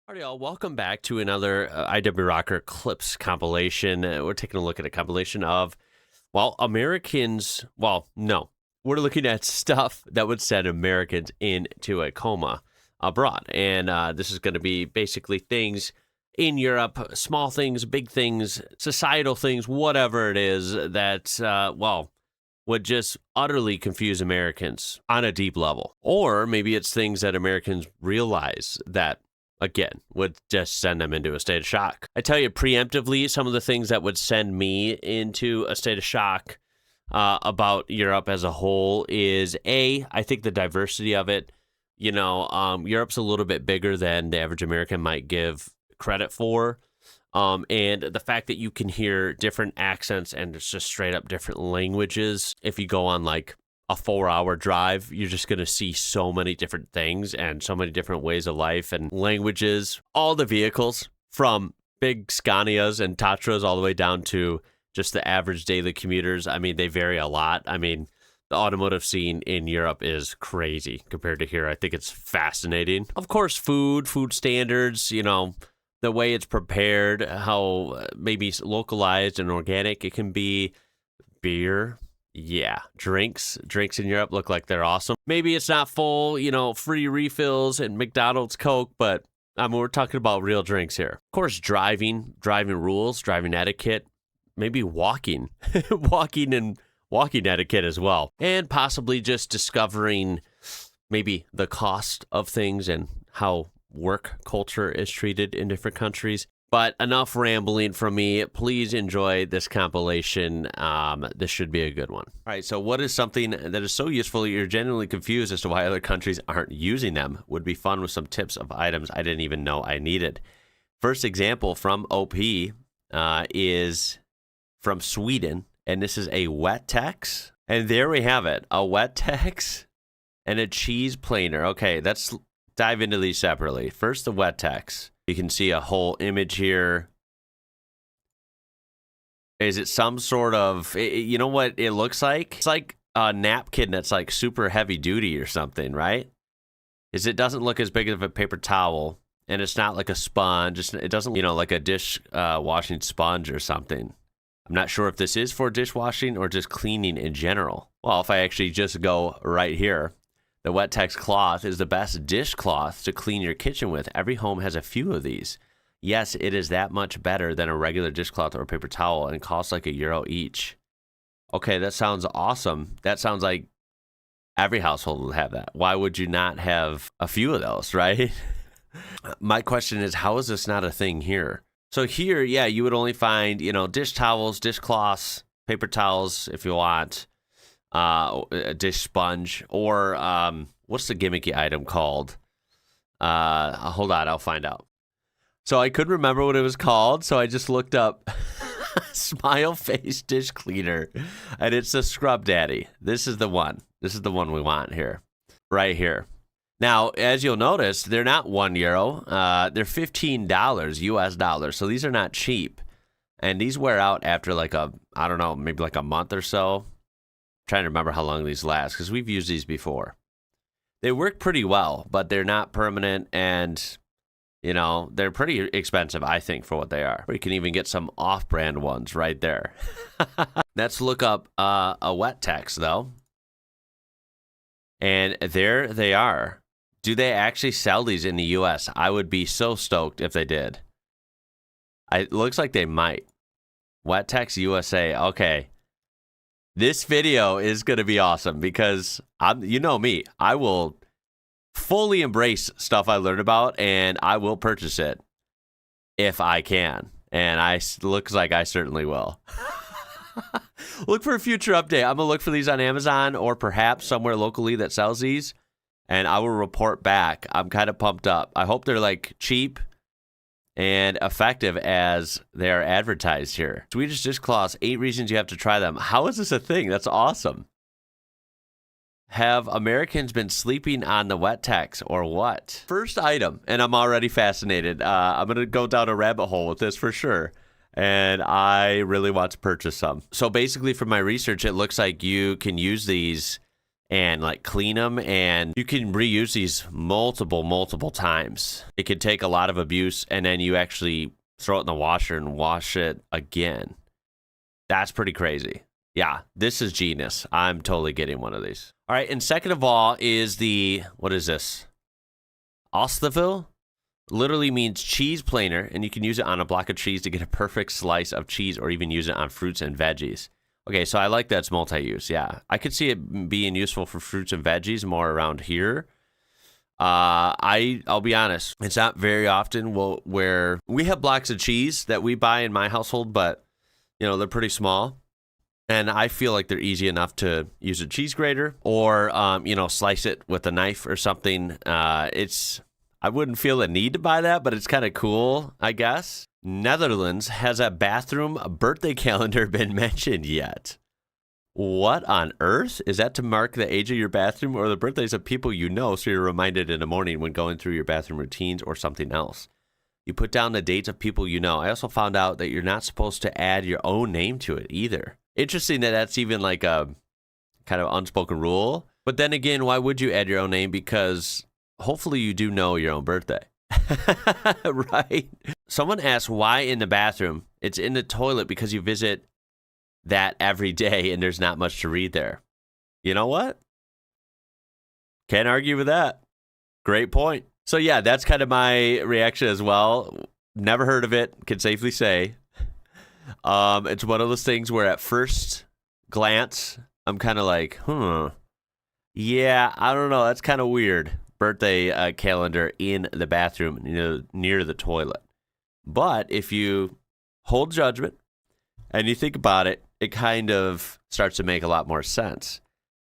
Alright, y'all, welcome back to another IWrocker clips compilation. We're taking a look at a compilation of, well, Americans. Well, no, we're looking at stuff that would send Americans into a coma abroad. And this is going to be basically things in Europe, small things, big things, societal things, whatever it is that, would just utterly confuse Americans on a deep level. Or maybe it's things that Americans realize that again, would just send them into a state of shock. I tell you preemptively, some of the things that would send me into a state of shock about Europe as a whole is I think the diversity of it. Europe's a little bit bigger than the average American might give credit for. And the fact that you can hear different accents and it's just straight up different languages. If you go on like a 4-hour drive, you're just going to see so many different things and so many different ways of life and languages. All the vehicles from big Scanias and Tatras all the way down to just the average daily commuters. I mean, they vary a lot. I mean, the automotive scene in Europe is crazy compared to here. I think it's fascinating. Of course, food standards, the way it's prepared, how maybe localized and organic it can be. Beer. Yeah, drinks in Europe look like they're awesome. Maybe it's not full, free refills and McDonald's Coke, but we're talking about real drinks here. Of course, driving rules, driving etiquette, maybe walking, walking etiquette as well. And possibly just discovering maybe the cost of things and how work culture is treated in different countries. But enough rambling from me. Please enjoy this compilation. This should be a good one. All right, so what is something that is so useful you're genuinely confused as to why other countries aren't using them? Would be fun with some tips of items I didn't even know I needed. First example from OP is from Sweden, and this is a Wettex. And there we have it, a Wettex and a cheese planer. Okay, let's dive into these separately. First, the Wettex. You can see a whole image here. Is it some sort of, you know what it looks like? It's like a napkin that's like super heavy duty or something, right? It doesn't look as big of a paper towel, and it's not like a sponge. It doesn't, like a dish washing sponge or something. I'm not sure if this is for dishwashing or just cleaning in general. Well, if I actually just go right here, the Wettex cloth is the best dishcloth to clean your kitchen with. Every home has a few of these. Yes, it is that much better than a regular dishcloth or paper towel and costs like €1 each. Okay, that sounds awesome. That sounds like every household will have that. Why would you not have a few of those, right? My question is, how is this not a thing here? So here, yeah, you would only find, dish towels, dishcloths, paper towels if you want. A dish sponge, or what's the gimmicky item called? Hold on, I'll find out. So I couldn't remember what it was called, so I just looked up Smile Face Dish Cleaner, and it's a Scrub Daddy. This is the one. This is the one we want here, right here. Now, as you'll notice, they're not €1. They're $15 US dollars, so these are not cheap. And these wear out after maybe like a month or so. Trying to remember how long these last because we've used these before. They work pretty well, but they're not permanent, and they're pretty expensive, I think, for what they are. You can even get some off-brand ones right there. Let's look up a Wettex though, and there they are. Do they actually sell these in the U.S.? I would be so stoked if they did. It looks like they might. Wettex USA. Okay. This video is going to be awesome because you know me, I will fully embrace stuff I learned about and I will purchase it if I can. And looks like I certainly will. Look for a future update. I'm going to look for these on Amazon or perhaps somewhere locally that sells these, and I will report back. I'm kind of pumped up. I hope they're like cheap and effective as they are advertised here. Swedish dishcloths, 8 reasons you have to try them. How is this a thing? That's awesome. Have Americans been sleeping on the Wettex or what? First item, and I'm already fascinated. I'm going to go down a rabbit hole with this for sure, and I really want to purchase some. So basically, from my research, it looks like you can use these and like clean them, and you can reuse these multiple times. It could take a lot of abuse, and then you actually throw it in the washer and wash it again. That's pretty crazy. Yeah, this is genius. I'm totally getting one of these. All right, and second of all is what is this? Osteville? Literally means cheese planer, and you can use it on a block of cheese to get a perfect slice of cheese, or even use it on fruits and veggies. Okay, so I like that it's multi-use. Yeah, I could see it being useful for fruits and veggies more around here. I'll be honest, it's not very often where we have blocks of cheese that we buy in my household, but they're pretty small, and I feel like they're easy enough to use a cheese grater or slice it with a knife or something. I wouldn't feel the need to buy that, but it's kind of cool, I guess. Netherlands, has a bathroom birthday calendar been mentioned yet? What on earth? Is that to mark the age of your bathroom or the birthdays of people you know, so you're reminded in the morning when going through your bathroom routines, or something else? You put down the dates of people you know. I also found out that you're not supposed to add your own name to it either. Interesting that that's even like a kind of unspoken rule. But then again, why would you add your own name? Because hopefully you do know your own birthday. Right? Someone asked why in the bathroom. It's in the toilet because you visit that every day and there's not much to read there. You know what? Can't argue with that. Great point. So yeah, that's kind of my reaction as well. Never heard of it, can safely say. It's one of those things where at first glance, I'm kind of like, yeah, I don't know. That's kind of weird. Birthday calendar in the bathroom, near the toilet. But if you hold judgment and you think about it, it kind of starts to make a lot more sense.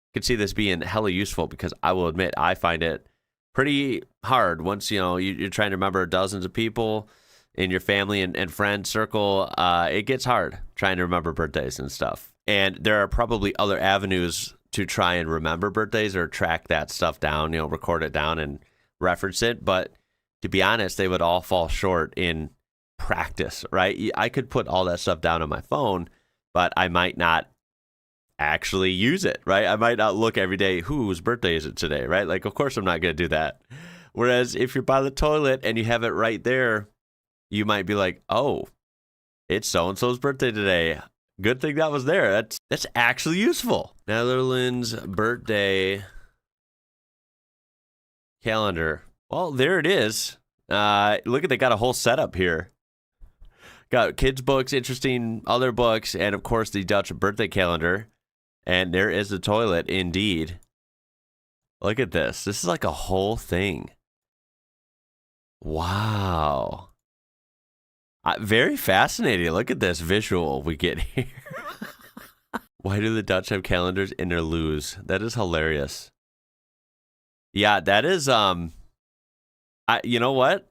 You can see this being hella useful, because I will admit I find it pretty hard once you're trying to remember dozens of people in your family and friend circle. It gets hard trying to remember birthdays and stuff. And there are probably other avenues to try and remember birthdays or track that stuff down, record it down and reference it. But to be honest, they would all fall short in practice, right? I could put all that stuff down on my phone, but I might not actually use it, right? I might not look every day, whose birthday is it today, right? Like, of course I'm not going to do that. Whereas if you're by the toilet and you have it right there, you might be like, oh, it's so-and-so's birthday today. Good thing that was there. That's actually useful. Netherlands birthday calendar. Well, there it is. Look at, they got a whole setup here. Got kids' books, interesting other books, and of course the Dutch birthday calendar. And there is the toilet, indeed. Look at this. This is like a whole thing. Wow. Very fascinating. Look at this visual we get here. Why do the Dutch have calendars in their loos? That is hilarious. Yeah, that is, you know what?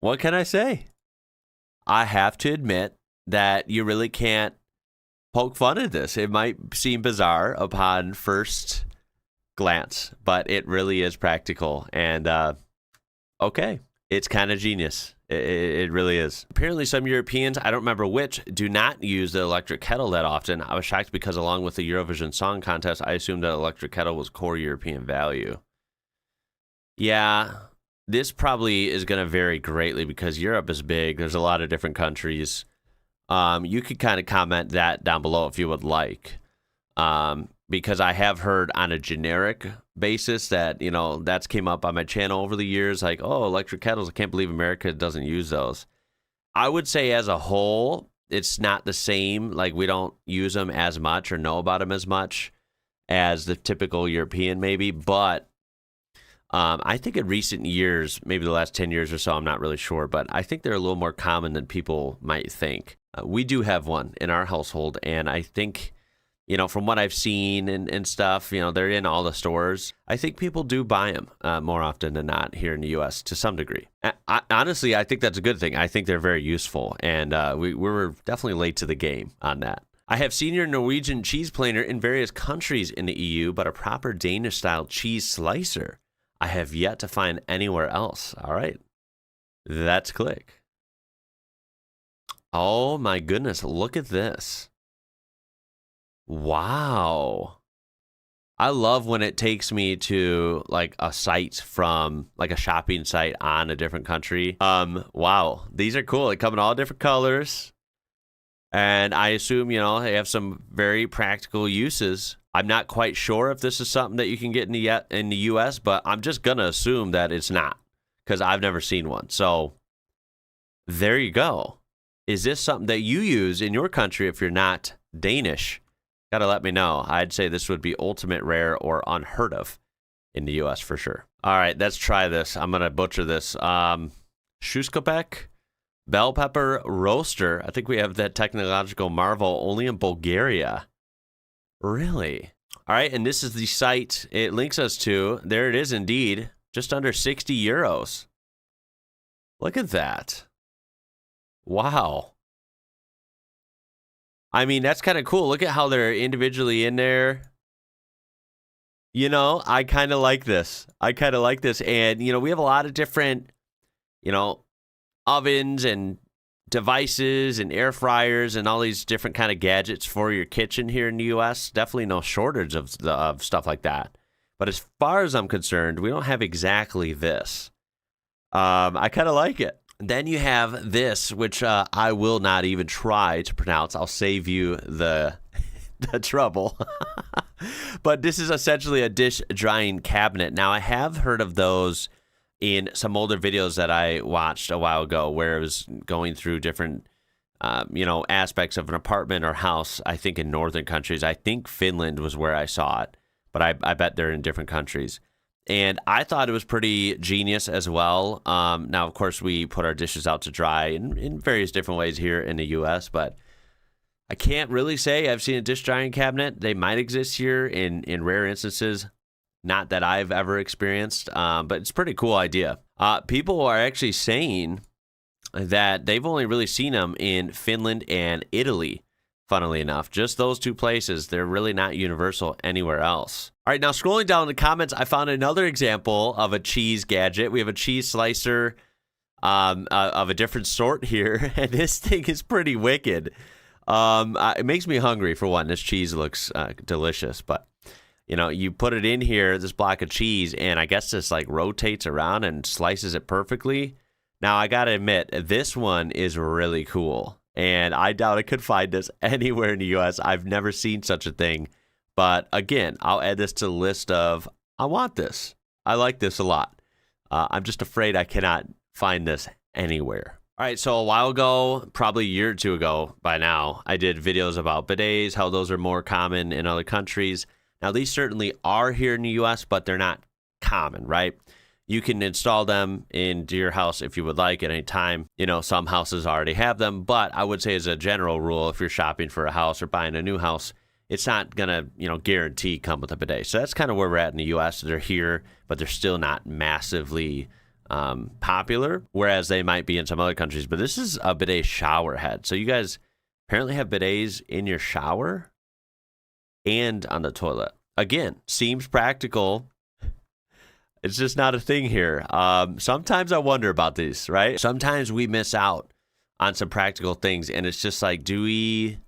What can I say? I have to admit that you really can't poke fun at this. It might seem bizarre upon first glance, but it really is practical. And, okay, it's kind of genius. It really is. Apparently some Europeans, I don't remember which, do not use the electric kettle that often. I was shocked because along with the Eurovision Song Contest, I assumed that electric kettle was core European value. Yeah, this probably is going to vary greatly because Europe is big. There's a lot of different countries. You could kind of comment that down below if you would like. Because I have heard on a generic basis that, that's came up on my channel over the years, like, oh, electric kettles, I can't believe America doesn't use those. I would say as a whole, it's not the same. Like, we don't use them as much or know about them as much as the typical European maybe, but I think in recent years, maybe the last 10 years or so, I'm not really sure, but I think they're a little more common than people might think. We do have one in our household, and I think, from what I've seen and stuff, they're in all the stores. I think people do buy them more often than not here in the U.S. to some degree. Honestly, I think that's a good thing. I think they're very useful, and we were definitely late to the game on that. I have seen your Norwegian cheese planer in various countries in the EU, but a proper Danish-style cheese slicer I have yet to find anywhere else. All right, let's click. Oh my goodness, look at this. Wow. I love when it takes me to like a site from like a shopping site on a different country. Wow, these are cool. They come in all different colors. And I assume, you know, they have some very practical uses. I'm not quite sure if this is something that you can get in the US, but I'm just going to assume that it's not because I've never seen one. So there you go. Is this something that you use in your country if you're not Danish? Got to let me know. I'd say this would be ultimate rare or unheard of in the US for sure. All right, let's try this. I'm going to butcher this. Shuskopek bell pepper roaster. I think we have that technological marvel only in Bulgaria. Really? All right, and this is the site it links us to. There it is indeed. Just under 60 euros. Look at that. Wow. I mean, that's kind of cool. Look at how they're individually in there. You know, I kind of like this. And, you know, we have a lot of different, you know, ovens and devices and air fryers and all these different kind of gadgets for your kitchen here in the U.S. Definitely no shortage of stuff like that. But as far as I'm concerned, we don't have exactly this. I kind of like it. Then you have this, which I will not even try to pronounce. I'll save you the trouble. But this is essentially a dish drying cabinet. Now, I have heard of those in some older videos that I watched a while ago where it was going through different, you know, aspects of an apartment or house, I think in northern countries. I think Finland was where I saw it, but I bet they're in different countries. And I thought it was pretty genius as well. Now, of course, we put our dishes out to dry in various different ways here in the U.S., but I can't really say I've seen a dish drying cabinet. They might exist here in rare instances, not that I've ever experienced, but it's a pretty cool idea. People are actually saying that they've only really seen them in Finland and Italy. Funnily enough, just those two places. They're really not universal anywhere else. All right, now scrolling down in the comments, I found another example of a cheese gadget. We have a cheese slicer of a different sort here, and this thing is pretty wicked. It makes me hungry, for one. This cheese looks delicious, but, you know, you put it in here, this block of cheese, and I guess this, like, rotates around and slices it perfectly. Now, I got to admit, this one is really cool. And I doubt I could find this anywhere in the U.S. I've never seen such a thing. But again, I'll add this to the list of, I want this. I like this a lot. I'm just afraid I cannot find this anywhere. All right, so a while ago, probably a year or two ago by now, I did videos about bidets, how those are more common in other countries. Now, these certainly are here in the U.S., but they're not common, right? You can install them into your house if you would like at any time. You know, some houses already have them, but I would say as a general rule, if you're shopping for a house or buying a new house, it's not going to, you know, guarantee come with a bidet. So that's kind of where we're at in the U.S. They're here, but they're still not massively popular, whereas they might be in some other countries. But this is a bidet shower head. So you guys apparently have bidets in your shower and on the toilet. Again, seems practical. It's just not a thing here. Sometimes I wonder about these, right? Sometimes we miss out on some practical things, and it's just like, do we,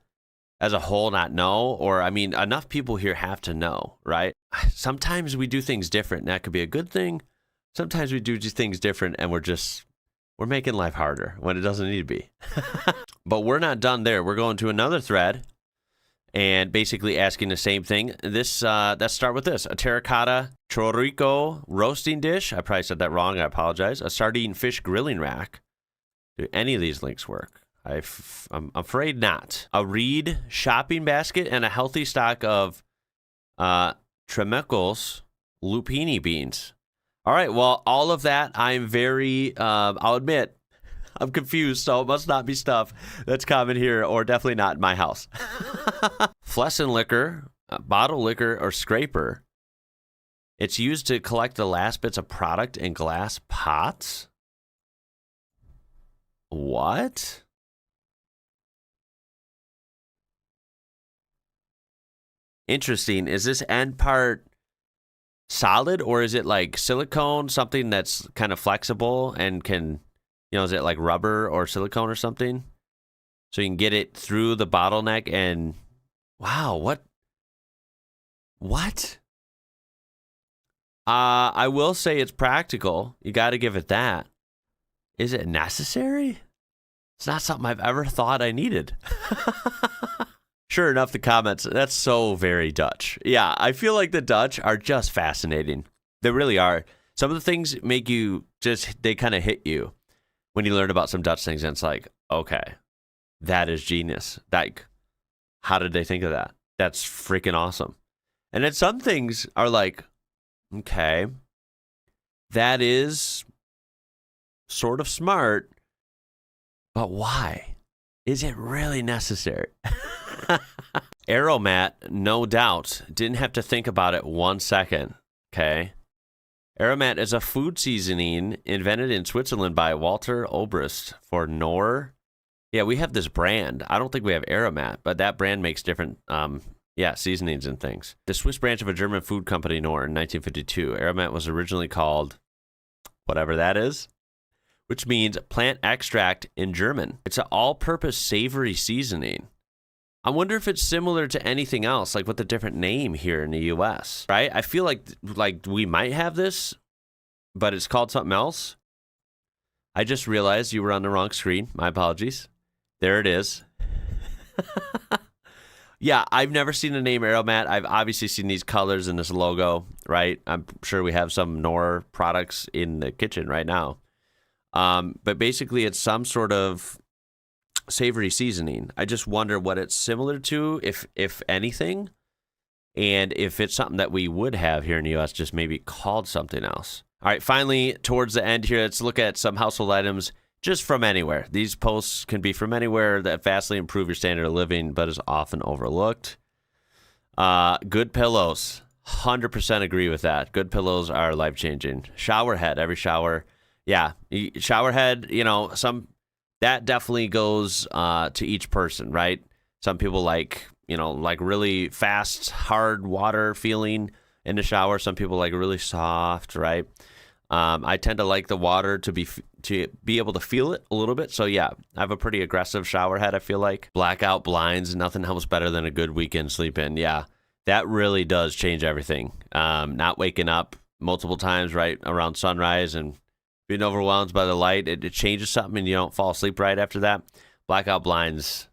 as a whole, not know? Or, I mean, enough people here have to know, right? Sometimes we do things different, and that could be a good thing. Sometimes we do things different, and we're making life harder when it doesn't need to be. But we're not done there. We're going to another thread and basically asking the same thing. Let's start with this. A terracotta chorico roasting dish. I probably said that wrong. I apologize. A sardine fish grilling rack. Do any of these links work? I'm afraid not. A reed shopping basket and a healthy stock of Tremecos lupini beans. All right, well, all of that, I'm very, I'll admit, I'm confused, so it must not be stuff that's common here, or definitely not in my house. Flesson liquor, bottle liquor, or scraper. It's used to collect the last bits of product in glass pots. What? Interesting. Is this end part solid, or is it like silicone, something that's kind of flexible and can, you know, is it like rubber or silicone or something? So you can get it through the bottleneck and, wow, what? I will say it's practical. You got to give it that. Is it necessary? It's not something I've ever thought I needed. Sure enough, the comments, that's so very Dutch. Yeah, I feel like the Dutch are just fascinating. They really are. Some of the things make you just, they kind of hit you when you learn about some Dutch things. And it's like, okay, that is genius. Like, how did they think of that? That's freaking awesome. And then some things are like, okay, that is sort of smart, but why? Is it really necessary? Aromat, no doubt, didn't have to think about it 1 second, okay? Aromat is a food seasoning invented in Switzerland by Walter Obrist for Knorr. Yeah, we have this brand. I don't think we have Aromat, but that brand makes different seasonings and things. The Swiss branch of a German food company, Knorr, in 1952. Aromat was originally called whatever that is, which means plant extract in German. It's an all-purpose savory seasoning. I wonder if it's similar to anything else, like with a different name here in the U.S., right? I feel like we might have this, but it's called something else. I just realized you were on the wrong screen. My apologies. There it is. Yeah, I've never seen the name Aromat. I've obviously seen these colors and this logo, right? I'm sure we have some Knorr products in the kitchen right now. But basically, it's some sort of savory seasoning. I just wonder what it's similar to, if anything, and if it's something that we would have here in the U.S., just maybe called something else. All right, finally, towards the end here, let's look at some household items just from anywhere. These posts can be from anywhere that vastly improve your standard of living, but is often overlooked. Good pillows. 100% agree with that. Good pillows are life-changing. Shower head, every shower. Yeah, shower head, that definitely goes to each person, right? Some people like really fast, hard water feeling in the shower. Some people like really soft, right? I tend to like the water to be able to feel it a little bit. So yeah, I have a pretty aggressive shower head, I feel like. Blackout blinds, nothing helps better than a good weekend sleep in. Yeah, that really does change everything. Not waking up multiple times right around sunrise and being overwhelmed by the light, it changes something and you don't fall asleep right after that. Blackout blinds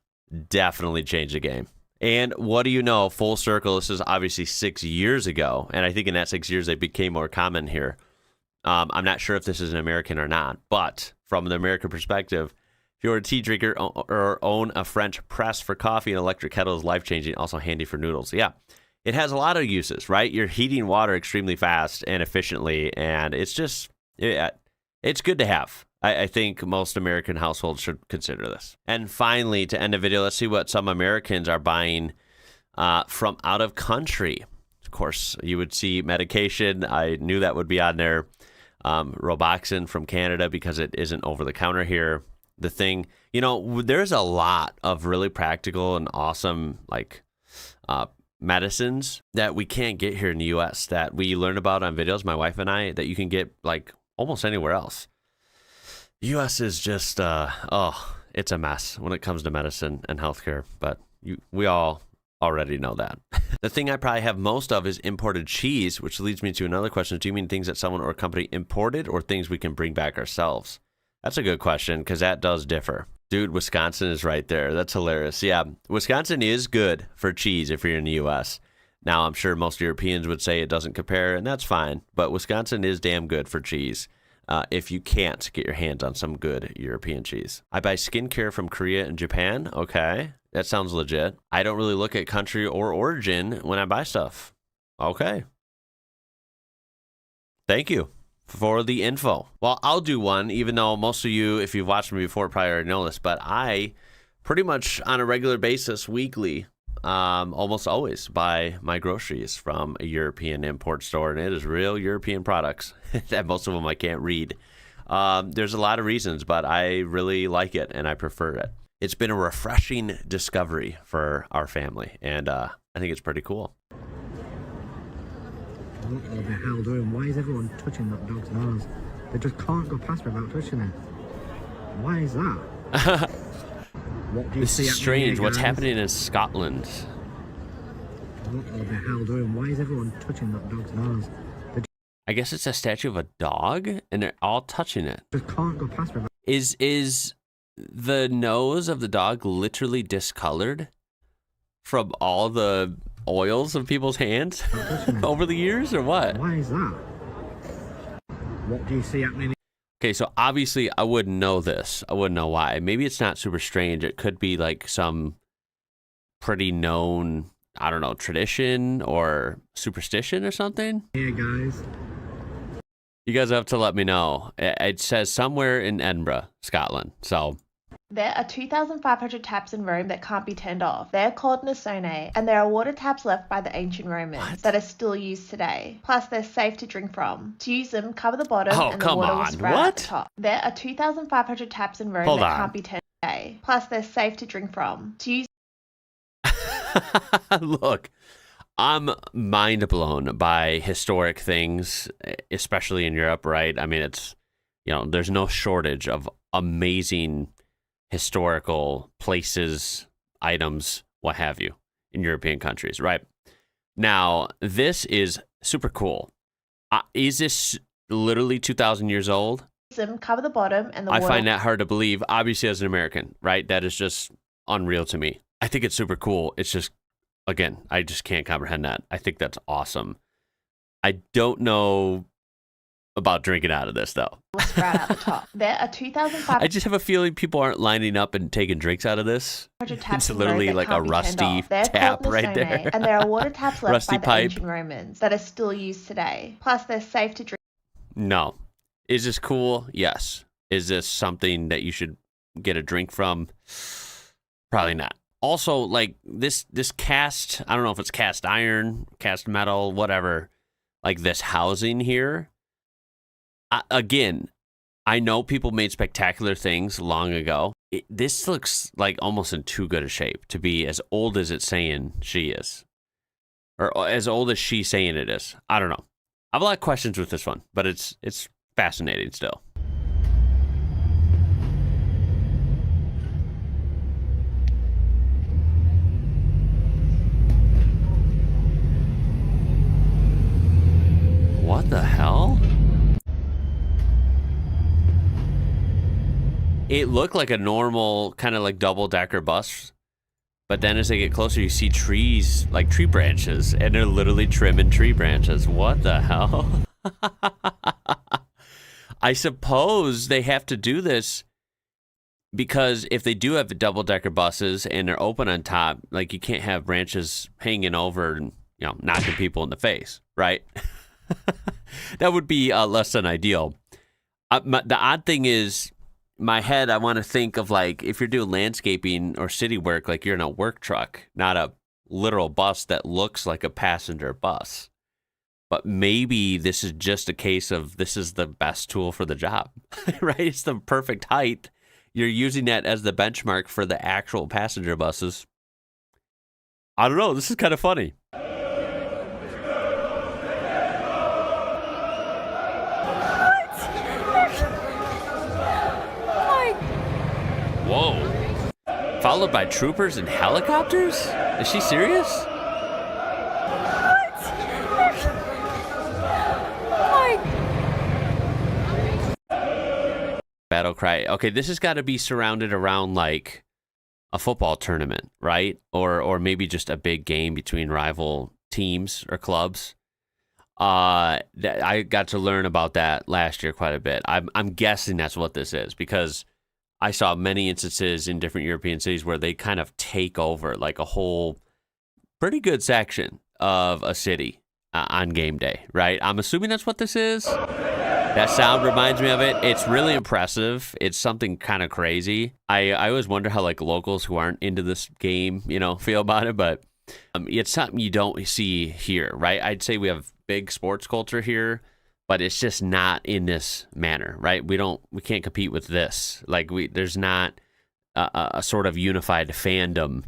definitely change the game. And what do you know, full circle, this is obviously 6 years ago, and I think in that 6 years they became more common here. I'm not sure if this is an American or not, but from the American perspective, if you're a tea drinker or own a French press for coffee, an electric kettle is life-changing, also handy for noodles. Yeah, it has a lot of uses, right? You're heating water extremely fast and efficiently, and it's just... it's good to have. I think most American households should consider this. And finally, to end the video, let's see what some Americans are buying from out of country. Of course, you would see medication. I knew that would be on there. Roboxin from Canada because it isn't over the counter here. The thing, there's a lot of really practical and awesome medicines that we can't get here in the U.S. that we learn about on videos, my wife and I, that you can get almost anywhere else. The U.S. is just, it's a mess when it comes to medicine and healthcare, but we all already know that. The thing I probably have most of is imported cheese, which leads me to another question. Do you mean things that someone or a company imported or things we can bring back ourselves? That's a good question because that does differ. Dude, Wisconsin is right there. That's hilarious. Yeah, Wisconsin is good for cheese if you're in the U.S. Now, I'm sure most Europeans would say it doesn't compare, and that's fine. But Wisconsin is damn good for cheese if you can't get your hands on some good European cheese. I buy skincare from Korea and Japan. Okay, that sounds legit. I don't really look at country or origin when I buy stuff. Okay. Thank you for the info. Well, I'll do one, even though most of you, if you've watched me before, probably already know this, but I pretty much on a regular basis, weekly, almost always buy my groceries from a European import store, and it is real European products that most of them I can't read. There's a lot of reasons, but I really like it and I prefer it. It's been a refreshing discovery for our family, and I think it's pretty cool. What the hell doing? Why is everyone touching that dog's nose? They just can't go past without touching it. Why is that? What do you this see is strange. Here, what's guys? happening in Scotland? What the hell doing? Why is everyone touching that dog's nose? I guess it's a statue of a dog, and they're all touching it. Just can't go past without Is the nose of the dog literally discolored from all the oils of people's hands touching it. over the years, or what? Why is that? What do you see happening? Okay, so obviously I wouldn't know this. I wouldn't know why. Maybe it's not super strange. It could be like some pretty known, I don't know, tradition or superstition or something. Here, guys. You guys have to let me know. It says somewhere in Edinburgh, Scotland. So There are 2,500 taps in Rome that can't be turned off. They are called nasonae, and there are water taps left by the ancient Romans that are still used today. Plus, they're safe to drink from. To use them, cover the bottom and the water will sprout at the top. There are 2,500 taps in Rome that can't be turned off today. Plus, they're safe to drink from. To use Look, I'm mind blown by historic things, especially in Europe, right? I mean, it's, there's no shortage of amazing historical places, items, what have you, in European countries, right? Now, this is super cool. Is this literally 2,000 years old? them, cover the bottom and the water. I find that hard to believe, obviously, as an American, right? That is just unreal to me. I think it's super cool. It's just, again, I just can't comprehend that. I think that's awesome. I don't know about drinking out of this, though. Sprout out the top. There are 2,500 I just have a feeling people aren't lining up and taking drinks out of this. taps It's literally like a rusty tap right there. And there are water taps left Rusty by the pipe. ancient Romans that are still used today. Plus, they're safe to drink. No. Is this cool? Yes. Is this something that you should get a drink from? Probably not. Also, like this cast, I don't know if it's cast iron, cast metal, whatever, like this housing here. Again, I know people made spectacular things long ago. This looks like almost in too good a shape to be as old as it's saying she is. Or as old as she's saying it is. I don't know. I have a lot of questions with this one, but it's fascinating still. What the hell? It looked like a normal kind of like double-decker bus, but then as they get closer, you see trees, like tree branches, and they're literally trimming tree branches. What the hell? I suppose they have to do this because if they do have the double-decker buses and they're open on top, like you can't have branches hanging over and knocking people in the face, right? That would be less than ideal. The odd thing is, my head, I want to think of like if you're doing landscaping or city work, like you're in a work truck, not a literal bus that looks like a passenger bus. But maybe this is just a case of this is the best tool for the job, right? It's the perfect height. You're using that as the benchmark for the actual passenger buses. I don't know. This is kind of funny. Whoa. Followed by troopers and helicopters? Is she serious? Battle cry. Okay, this has got to be surrounded around like a football tournament, right? Or maybe just a big game between rival teams or clubs. I got to learn about that last year quite a bit. I'm guessing that's what this is because I saw many instances in different European cities where they kind of take over like a whole pretty good section of a city on game day, right? I'm assuming that's what this is. That sound reminds me of it. It's really impressive. It's something kind of crazy. I always wonder how like locals who aren't into this game, feel about it, but it's something you don't see here, right? I'd say we have big sports culture here, but it's just not in this manner, right? We can't compete with this. Like there's not a sort of unified fandom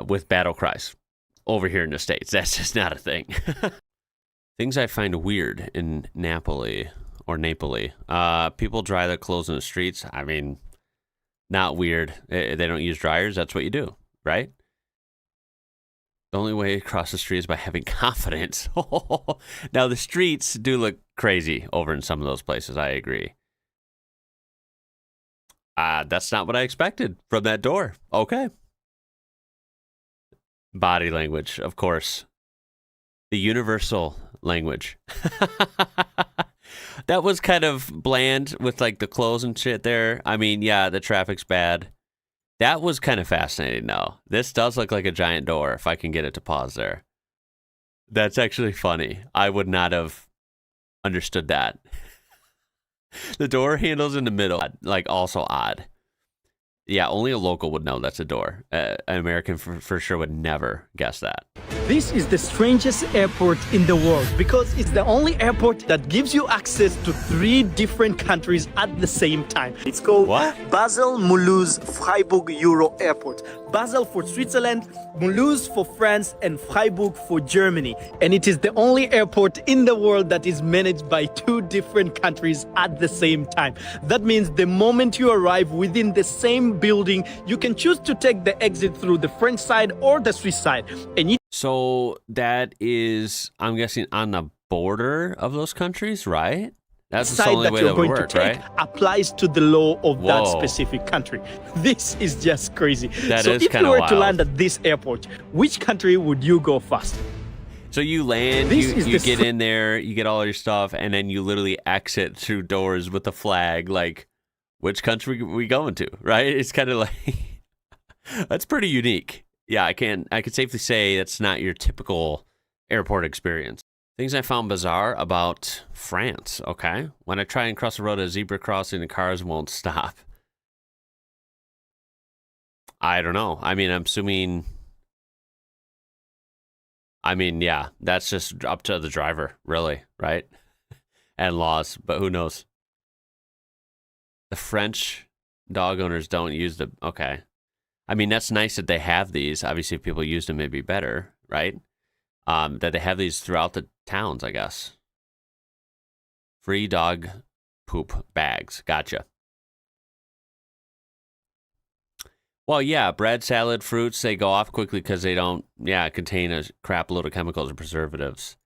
with battle cries over here in the States. That's just not a thing. Things I find weird in Napoli. People dry their clothes in the streets. I mean, not weird. They don't use dryers. That's what you do, right? The only way across the street is by having confidence. Now, the streets do look crazy over in some of those places. I agree. That's not what I expected from that door. Okay. Body language, of course. The universal language. That was kind of bland with like the clothes and shit there. I mean, yeah, the traffic's bad. That was kind of fascinating, though. This does look like a giant door, if I can get it to pause there. That's actually funny. I would not have understood that. The door handles in the middle, like, also odd. Yeah, only a local would know that's a door. An American for sure would never guess that. This is the strangest airport in the world because it's the only airport that gives you access to 3 different countries at the same time. It's called Basel, Mulhouse, Freiburg Euro Airport. Basel for Switzerland, Mulhouse for France, and Freiburg for Germany. And it is the only airport in the world that is managed by 2 different countries at the same time. That means the moment you arrive within the same building, you can choose to take the exit through the French side or the Swiss side. And so that is, I'm guessing, on the border of those countries, right? That's the only way that would work, right? Applies to the law of that specific country. This is just crazy. That so is if kind you of were to land at this airport, which country would you go first? So you land, you get in there, you get all your stuff, and then you literally exit through doors with a flag, like, which country are we going to, right? It's kind of like, that's pretty unique. Yeah, I could safely say that's not your typical airport experience. Things I found bizarre about France, okay? When I try and cross the road at a zebra crossing, the cars won't stop. I don't know. I mean, I'm assuming... yeah, that's just up to the driver, really, right? And laws, but who knows? The French dog owners don't use the... Okay. I mean, that's nice that they have these. Obviously, if people used them, it'd be better, right? That they have these throughout the towns, I guess. Free dog poop bags. Gotcha. Well, yeah, bread, salad, fruits, they go off quickly because they don't, contain a crap load of chemicals or preservatives.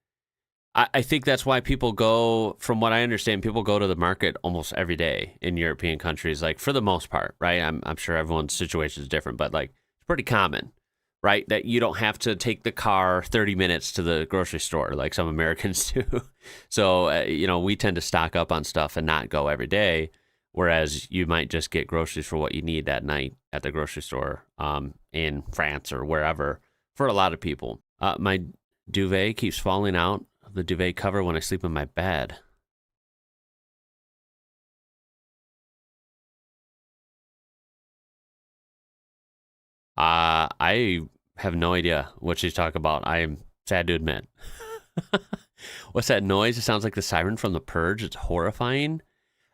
I think that's why people go, from what I understand, people go to the market almost every day in European countries, like, for the most part, right? I'm sure everyone's situation is different, but, like, it's pretty common, right? That you don't have to take the car 30 minutes to the grocery store like some Americans do. So, we tend to stock up on stuff and not go every day, whereas you might just get groceries for what you need that night at the grocery store in France or wherever for a lot of people. My duvet keeps falling out of the duvet cover when I sleep in my bed. I have no idea what she's talking about. I am sad to admit. What's that noise? It sounds like the siren from The Purge. It's horrifying.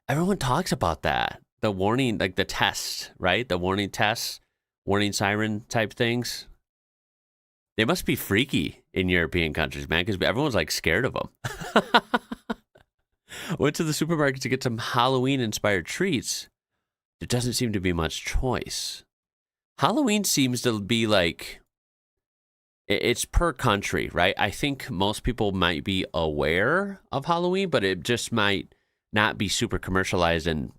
Everyone talks about that. The warning, like the test, right? The warning tests, warning siren type things. They must be freaky in European countries, man, because everyone's like scared of them. Went to the supermarket to get some Halloween-inspired treats. There doesn't seem to be much choice. Halloween seems to be like, it's per country, right? I think most people might be aware of Halloween, but it just might not be super commercialized and,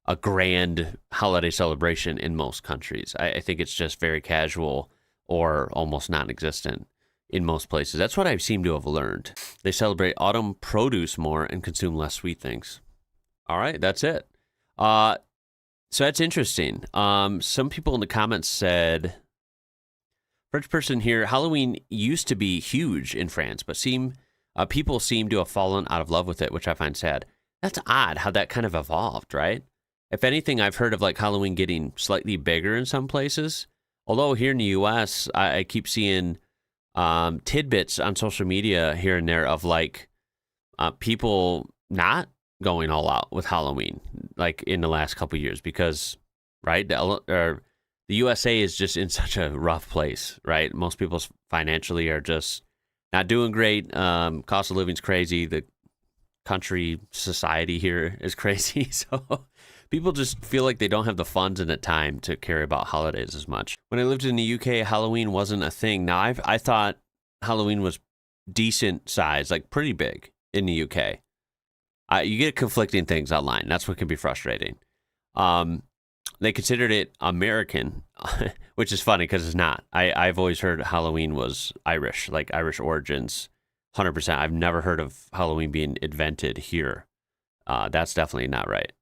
a grand holiday celebration in most countries. I think it's just very casual or almost non-existent in most places. That's what I seem to have learned. They celebrate autumn produce more and consume less sweet things. All right, that's it. So that's interesting. Some people in the comments said, French person here, Halloween used to be huge in France, but people seem to have fallen out of love with it, which I find sad. That's odd how that kind of evolved, right? If anything, I've heard of like Halloween getting slightly bigger in some places. Although here in the U.S., I keep seeing tidbits on social media here and there of like people not going all out with Halloween, like in the last couple of years, because, right, the USA is just in such a rough place, right? Most people financially are just not doing great. Cost of living's crazy. The country society here is crazy. So People just feel like they don't have the funds and the time to care about holidays as much. When I lived in the UK, Halloween wasn't a thing. Now, I thought Halloween was decent size, like pretty big in the UK. You get conflicting things online. That's what can be frustrating. They considered it American, which is funny because it's not. I've always heard Halloween was Irish, like Irish origins, 100%. I've never heard of Halloween being invented here. That's definitely not right.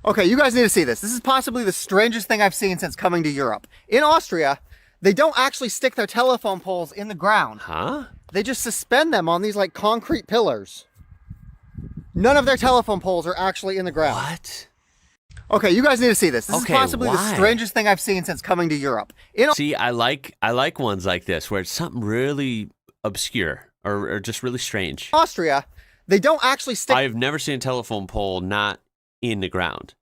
Okay, you guys need to see this. This is possibly the strangest thing I've seen since coming to Europe. In Austria, they don't actually stick their telephone poles in the ground. Huh? They just suspend them on these like concrete pillars. None of their telephone poles are actually in the ground. What? Okay, you guys need to see this. This Okay, is possibly why? the strangest thing I've seen since coming to Europe. See, I like ones like this where it's something really obscure or just really strange. Austria, they don't actually stick I've never seen a telephone pole not in the ground.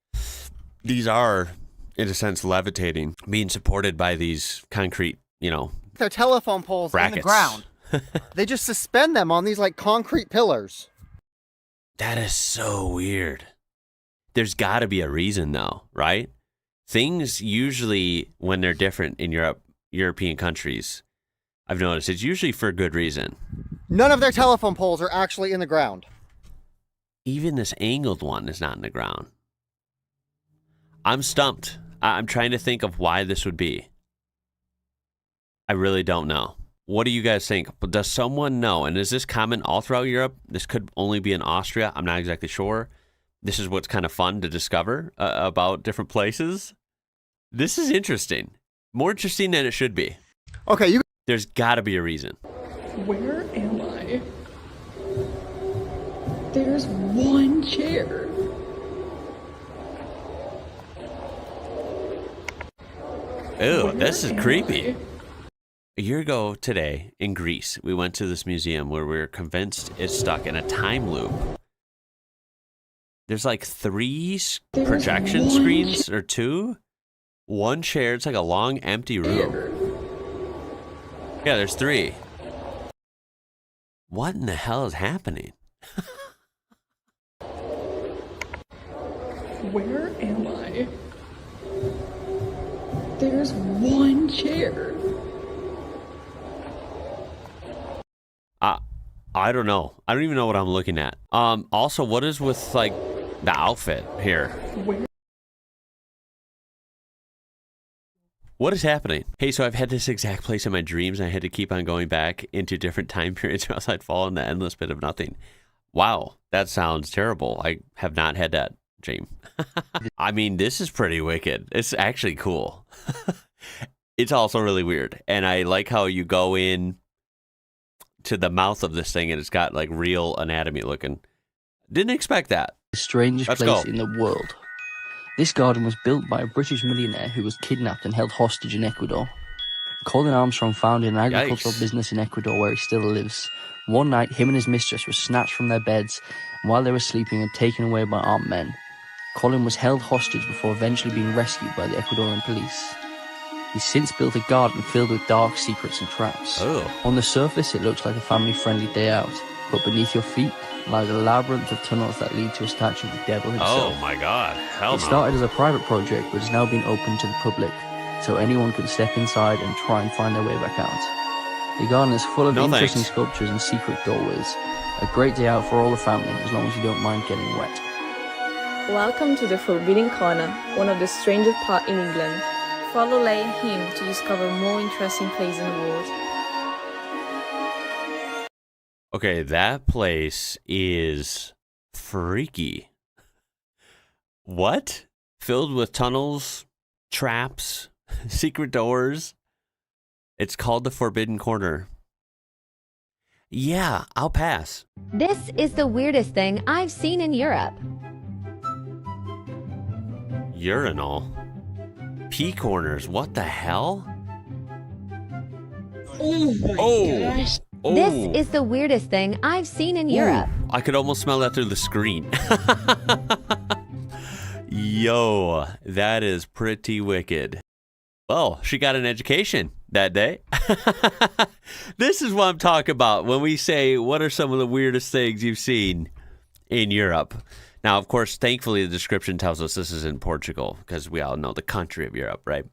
These are, in a sense, levitating, being supported by these concrete, their telephone poles brackets. in the ground. They just suspend them on these like concrete pillars. That is so weird. There's got to be a reason, though, right? Things usually, when they're different in European countries, I've noticed it's usually for a good reason. None of their telephone poles are actually in the ground. Even this angled one is not in the ground. I'm stumped. I'm trying to think of why this would be. I really don't know. What do you guys think? Does someone know? And is this common all throughout Europe? This could only be in Austria. I'm not exactly sure. This is what's kind of fun to discover about different places. This is interesting. More interesting than it should be. Okay, There's got to be a reason. Where am I? There's one chair. Ew, this is Where am creepy. I? A year ago today in Greece, we went to this museum where we were convinced it's stuck in a time loop. There's like 3 projection one screens or 2. One chair. It's like a long empty room. Yeah, there's 3. What in the hell is happening? Where am I? There's one chair. I don't know. I don't even know what I'm looking at. Also, what is with like the outfit here? Where? What is happening? Hey, so I've had this exact place in my dreams, and I had to keep on going back into different time periods or else I'd fall in the endless pit of nothing. Wow, that sounds terrible. I have not had that dream. I mean, this is pretty wicked. It's actually cool. It's also really weird. And I like how you go in to the mouth of this thing and it's got like real anatomy looking. Didn't expect that. The strangest Let's place go. in the world. This garden was built by a British millionaire who was kidnapped and held hostage in Ecuador. Colin Armstrong founded an agricultural Yikes. business in Ecuador where he still lives. One night, him and his mistress were snatched from their beds and while they were sleeping and taken away by armed men. Colin was held hostage before eventually being rescued by the Ecuadorian police. He's since built a garden filled with dark secrets and traps. Oh. On the surface, it looks like a family-friendly day out, but beneath your feet lies a labyrinth of tunnels that lead to a statue of the devil himself. Oh my God. Hell It no. started as a private project, but is now been opened to the public, so anyone can step inside and try and find their way back out. The garden is full of No interesting thanks. sculptures and secret doorways. A great day out for all the family, as long as you don't mind getting wet. Welcome to the Forbidden Corner, one of the strangest parts in England. Follow Leigh and him to discover more interesting places in the world. Okay, that place is freaky. What? Filled with tunnels, traps, secret doors. It's called the Forbidden Corner. Yeah, I'll pass. This is the weirdest thing I've seen in Europe. Urinal. Pee corners. What the hell? Oh my gosh. Oh. This is the weirdest thing I've seen in Europe. I could almost smell that through the screen. Yo, that is pretty wicked. Well, she got an education that day. This is what I'm talking about when we say, what are some of the weirdest things you've seen in Europe. Now, of course, thankfully, the description tells us this is in Portugal because we all know the country of Europe, right?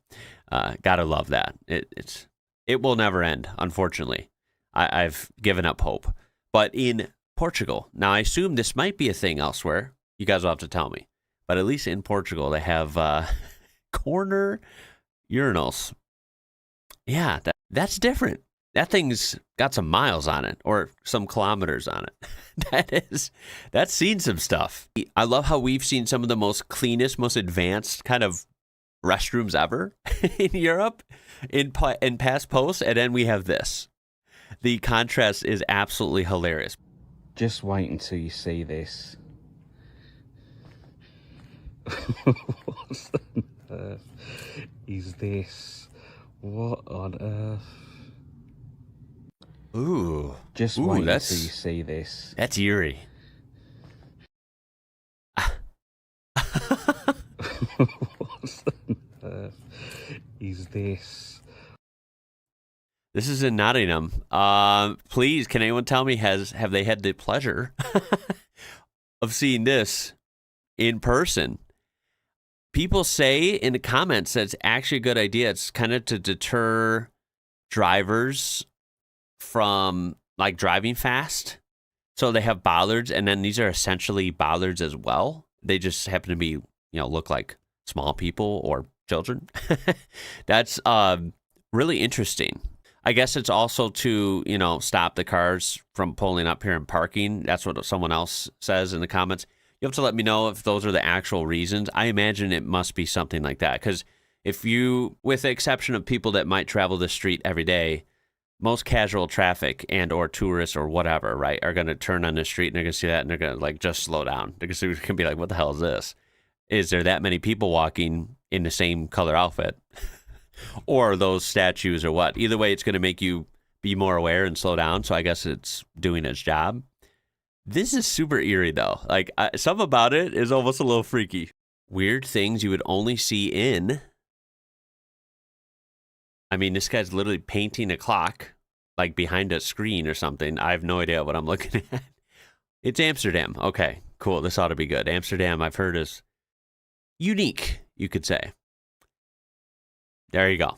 Gotta love that. It will never end, unfortunately. I've given up hope. But in Portugal, now I assume this might be a thing elsewhere. You guys will have to tell me. But at least in Portugal, they have corner urinals. Yeah, that's different. That thing's got some miles on it, or some kilometers on it. That's seen some stuff. I love how we've seen some of the most cleanest, most advanced kind of restrooms ever in Europe in past posts, and then we have this. The contrast is absolutely hilarious. Just wait until you see this. What on earth is this? What on earth? Ooh. Just wait until you see this. That's eerie. What on earth is this? This is in Nottingham. Please, can anyone tell me, have they had the pleasure of seeing this in person? People say in the comments that it's actually a good idea. It's kind of to deter drivers from like driving fast. So they have bollards, and then these are essentially bollards as well. They just happen to be, look like small people or children. That's really interesting. I guess it's also to, stop the cars from pulling up here and parking. That's what someone else says in the comments. You have to let me know if those are the actual reasons. I imagine it must be something like that. Because if you, with the exception of people that might travel the street every day, most casual traffic and or tourists or whatever, right, are going to turn on the street and they're going to see that and they're going to just slow down. They're going to be like, what the hell is this? Is there that many people walking in the same color outfit? Or those statues or what? Either way, it's going to make you be more aware and slow down. So I guess it's doing its job. This is super eerie, though. Like, some about it is almost a little freaky. Weird things you would only see in... I mean, this guy's literally painting a clock, like behind a screen or something. I have no idea what I'm looking at. It's Amsterdam. Okay, cool. This ought to be good. Amsterdam, I've heard, is unique, you could say. There you go.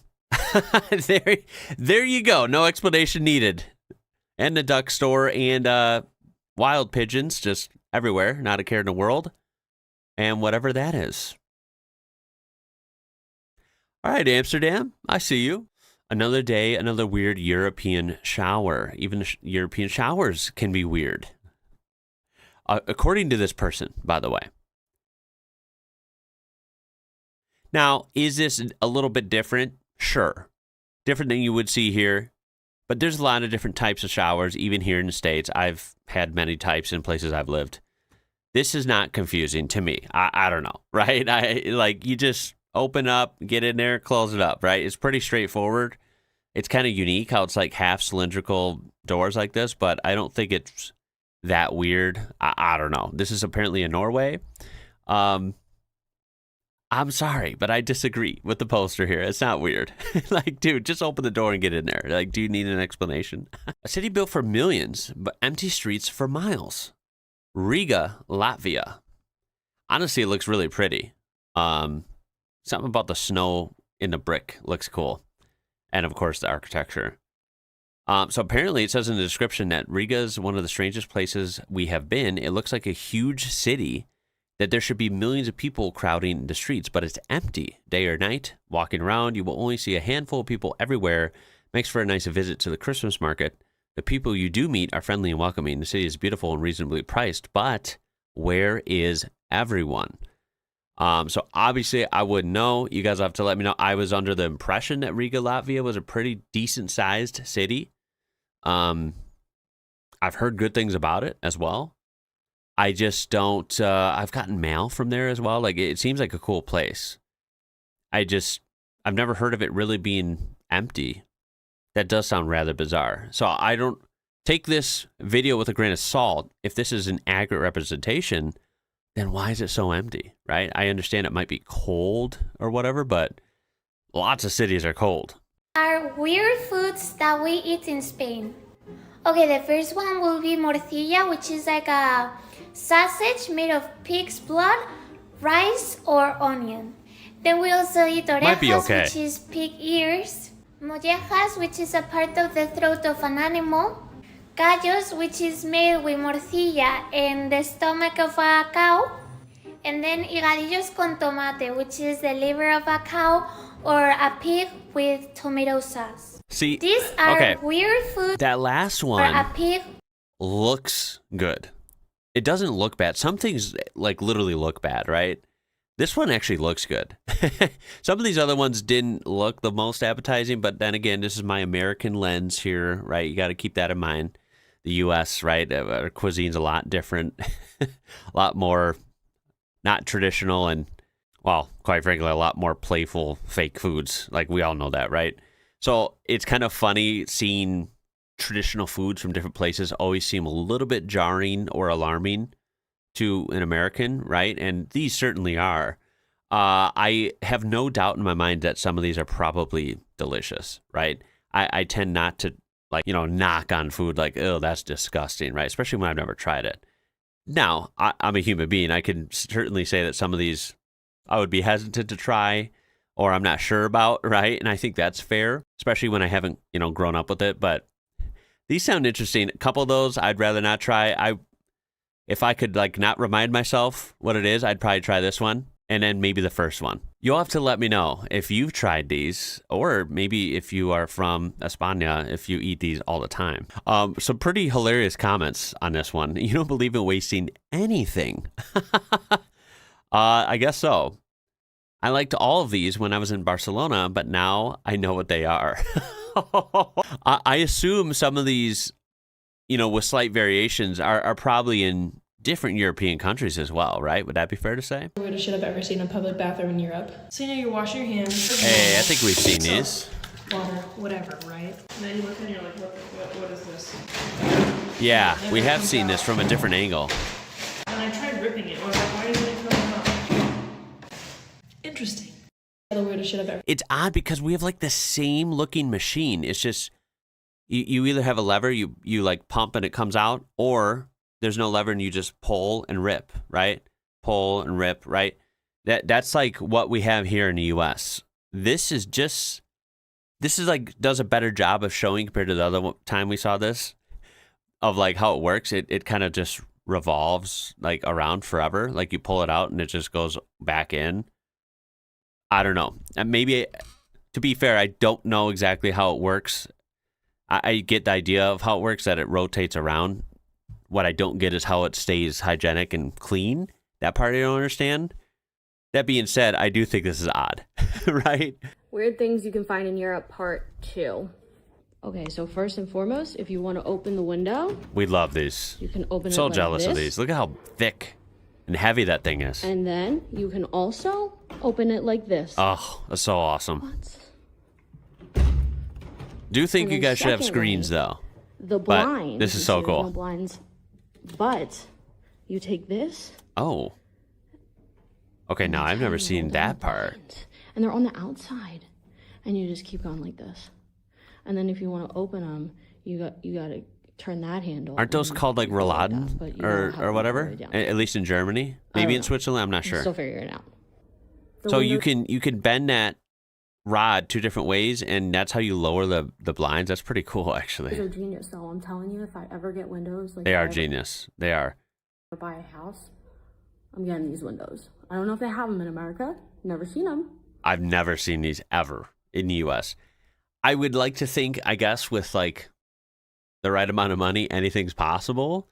there you go. No explanation needed. And the duck store and wild pigeons just everywhere. Not a care in the world. And whatever that is. All right, Amsterdam, I see you. Another day, another weird European shower. Even European showers can be weird. According to this person, by the way. Now, is this a little bit different? Sure. Different than you would see here. But there's a lot of different types of showers, even here in the States. I've had many types in places I've lived. This is not confusing to me. I don't know, right? You just... open up, get in there, close it up, right? It's pretty straightforward. It's kind of unique how it's like half cylindrical doors like this, but I don't think it's that weird. I don't know. This is apparently in Norway. I'm sorry, but I disagree with the poster here. It's not weird. Like, dude, just open the door and get in there. Like, do you need an explanation? A city built for millions, but empty streets for miles. Riga, Latvia. Honestly, it looks really pretty. Something about the snow in the brick looks cool. And, of course, the architecture. So apparently it says in the description that Riga is one of the strangest places we have been. It looks like a huge city that there should be millions of people crowding the streets, but it's empty day or night. Walking around, you will only see a handful of people everywhere. Makes for a nice visit to the Christmas market. The people you do meet are friendly and welcoming. The city is beautiful and reasonably priced, but where is everyone? So obviously I wouldn't know. You guys have to let me know. I was under the impression that Riga, Latvia was a pretty decent sized city. I've heard good things about it as well. I just don't, I've gotten mail from there as well. Like, it seems like a cool place. I've never heard of it really being empty. That does sound rather bizarre. So I don't take this video with a grain of salt. If this is an accurate representation, then why is it so empty, right? I understand it might be cold or whatever, but lots of cities are cold. Are weird foods that we eat in Spain. Okay, the first one will be morcilla, which is like a sausage made of pig's blood, rice, or onion. Then we also eat Might be orejas, okay. which is pig ears, mollejas, which is a part of the throat of an animal, callos, which is made with morcilla and the stomach of a cow, and then higadillos con tomate, which is the liver of a cow or a pig with tomato sauce. See, These are okay, weird foods that last for one a pig. looks good. It doesn't look bad. Some things like literally look bad, right? This one actually looks good. Some of these other ones didn't look the most appetizing, but then again, this is my American lens here, right? You got to keep that in mind. The U.S., right? Our cuisine's a lot different, a lot more not traditional, and, well, quite frankly, a lot more playful fake foods. Like, we all know that, right? So it's kind of funny seeing traditional foods from different places always seem a little bit jarring or alarming to an American, right? And these certainly are. I have no doubt in my mind that some of these are probably delicious, right? I tend not to, like, knock on food like, oh, that's disgusting, right? Especially when I've never tried it. Now, I'm a human being. I can certainly say that some of these I would be hesitant to try or I'm not sure about, right? And I think that's fair, especially when I haven't, grown up with it. But these sound interesting. A couple of those I'd rather not try. If I could not remind myself what it is, I'd probably try this one and then maybe the first one. You'll have to let me know if you've tried these, or maybe if you are from España, if you eat these all the time. Some pretty hilarious comments on this one. You don't believe in wasting anything. I guess so. I liked all of these when I was in Barcelona, but now I know what they are. I assume some of these, with slight variations, are probably in different European countries as well, right? Would that be fair to say? The weirdest shit I've ever seen in a public bathroom in Europe. So you're washing your hands. Hey, I think we've seen these. Water, whatever, right? And then you look and you're like, what is this? Yeah, we have seen this from a different angle. And I tried ripping it. I was like, why isn't it coming out? Interesting. The weirdest shit I've ever. It's odd because we have the same looking machine. It's just you either have a lever, you pump and it comes out, or there's no lever and you just pull and rip, right? Pull and rip, right? That's what we have here in the US. This is does a better job of showing compared to the other time we saw this, of how it works. It kind of just revolves around forever. You pull it out and it just goes back in. I don't know. And maybe, to be fair, I don't know exactly how it works. I get the idea of how it works, that it rotates around. What I don't get is how it stays hygienic and clean. That part I don't understand. That being said, I do think this is odd, right? Weird things you can find in Europe, part 2. Okay, so first and foremost, if you want to open the window, we love these. You can open it so like jealous this. of these. Look at how thick and heavy that thing is. And then you can also open it like this. Oh, that's so awesome. Do think you guys should have screens though. The blinds. But this is so cool. No blinds. But you take this. Oh. Okay, now I've never seen that part. And they're on the outside. And you just keep going like this. And then if you want to open them, you got to turn that handle. Aren't those called Rouladen or whatever? At least in Germany, maybe in Switzerland. I'm not sure. Still figuring it out. So you can bend that rod 2 different ways, and that's how you lower the blinds. That's pretty cool, actually. They're genius, though. I'm telling you, if I ever get windows, they are genius. They are. Or buy a house, I'm getting these windows. I don't know if they have them in America. Never seen them. I've never seen these ever in the U.S. I would like to think, I guess, with the right amount of money, anything's possible.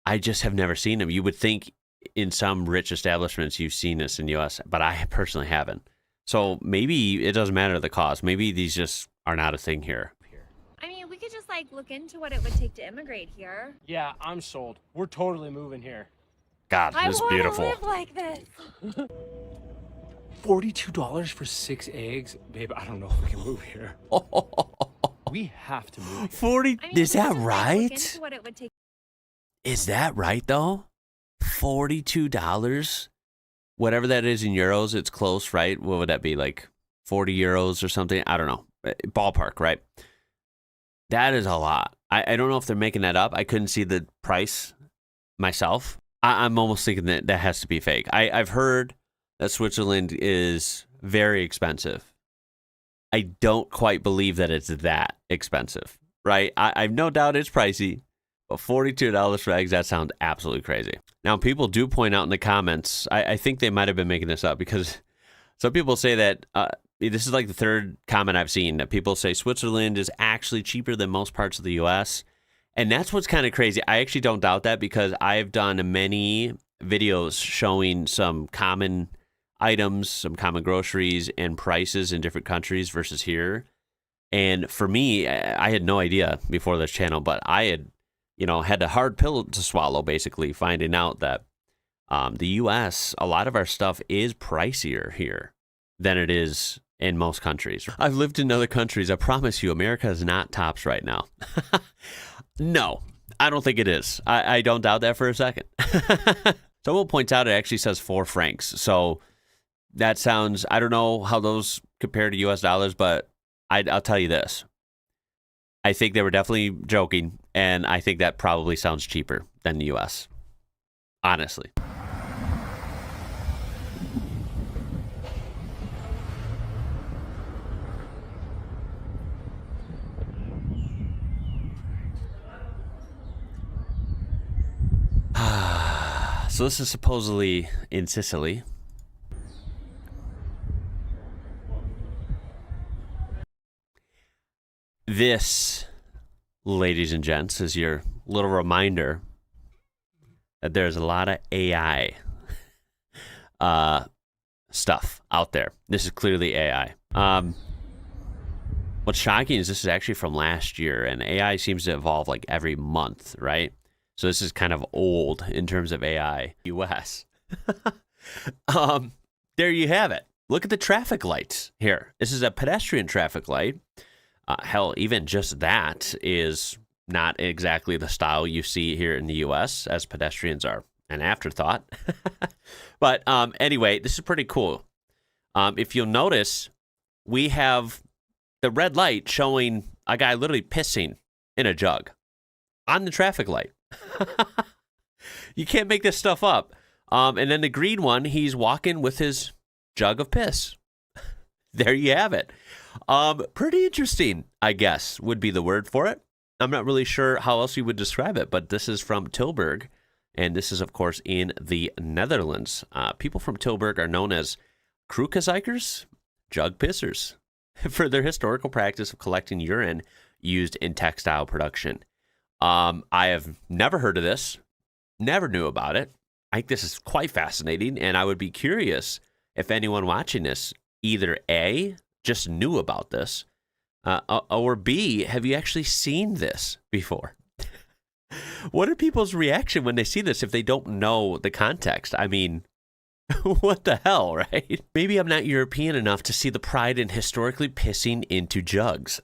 I just have never seen them. You would think in some rich establishments you've seen this in the U.S., but I personally haven't. So maybe it doesn't matter the cost. Maybe these just are not a thing here. I mean, we could just look into what it would take to immigrate here. Yeah, I'm sold. We're totally moving here. God, this is beautiful. I want to live like this. $42 for 6 eggs? Babe, I don't know if we can move here. We have to move here. 40? Is that right? What it would take. Is that right, though? $42? Whatever that is in euros, it's close, right? What would that be, 40 euros or something? I don't know. Ballpark, right? That is a lot. I don't know if they're making that up. I couldn't see the price myself. I'm almost thinking that has to be fake. I've heard that Switzerland is very expensive. I don't quite believe that it's that expensive, right? I've no doubt it's pricey, but $42 for eggs, that sounds absolutely crazy. Now, people do point out in the comments, I think they might have been making this up because some people say that, this is like the third comment I've seen, that people say Switzerland is actually cheaper than most parts of the U.S., and that's what's kind of crazy. I actually don't doubt that because I've done many videos showing some common items, some common groceries and prices in different countries versus here. And for me, I had no idea before this channel, but I had, had a hard pill to swallow, basically, finding out that the U.S., a lot of our stuff is pricier here than it is in most countries. I've lived in other countries. I promise you, America is not tops right now. No, I don't think it is. I don't doubt that for a second. Someone points out it actually says 4 francs. So that sounds, I don't know how those compare to US dollars, but I'll tell you this. I think they were definitely joking, and I think that probably sounds cheaper than the US. Honestly. So this is supposedly in Sicily. This, ladies and gents, is your little reminder that there's a lot of AI stuff out there. This is clearly AI. What's shocking is this is actually from last year, and AI seems to evolve like every month, right? So this is kind of old in terms of AI. US. There you have it. Look at the traffic lights here. This is a pedestrian traffic light. Hell, even just that is not exactly the style you see here in the US, as pedestrians are an afterthought. But anyway, this is pretty cool. If you'll notice, we have the red light showing a guy literally pissing in a jug on the traffic light. You can't make this stuff up. And then the green one, he's walking with his jug of piss. There you have it. Pretty interesting, I guess, would be the word for it. I'm not really sure how else you would describe it, but this is from Tilburg, and this is, of course, in the Netherlands. People from Tilburg are known as Kroekezikers, jug pissers, for their historical practice of collecting urine used in textile production. I have never heard of this, never knew about it. I think this is quite fascinating, and I would be curious if anyone watching this either A, just knew about this, or B, have you actually seen this before? What are people's reaction when they see this if they don't know the context? I mean, what the hell, right? Maybe I'm not European enough to see the pride in historically pissing into jugs.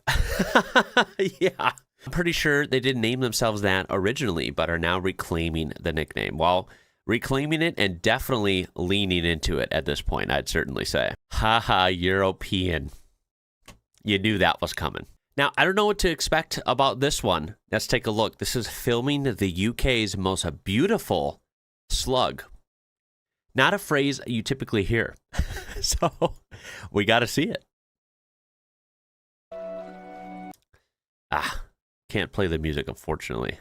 Yeah. I'm pretty sure they didn't name themselves that originally, but are now reclaiming the nickname. Well, reclaiming it and definitely leaning into it at this point, I'd certainly say. Haha, European. You knew that was coming. Now, I don't know what to expect about this one. Let's take a look. This is filming the UK's most beautiful slug. Not a phrase you typically hear. So, we got to see it. Can't play the music, unfortunately.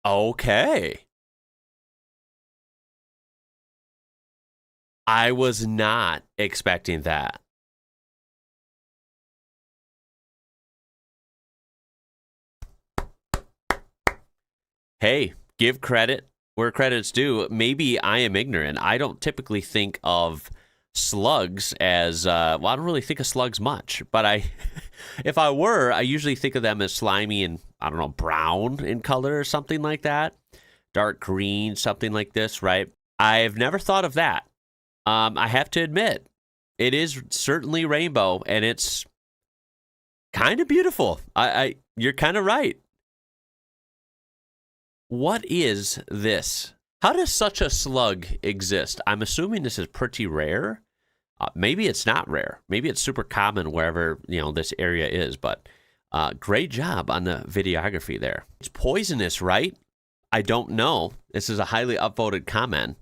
Okay. I was not expecting that. Hey, give credit where credit's due. Maybe I am ignorant. I don't typically think of slugs as, well, I don't really think of slugs much, but if I were, I usually think of them as slimy and, I don't know, brown in color or something like that. Dark green, something like this, right? I've never thought of that. I have to admit, it is certainly rainbow, and it's kind of beautiful. You're kind of right. What is this? How does such a slug exist? I'm assuming this is pretty rare. Maybe it's not rare. Maybe it's super common wherever, this area is, but great job on the videography there. It's poisonous, right? I don't know. This is a highly upvoted comment.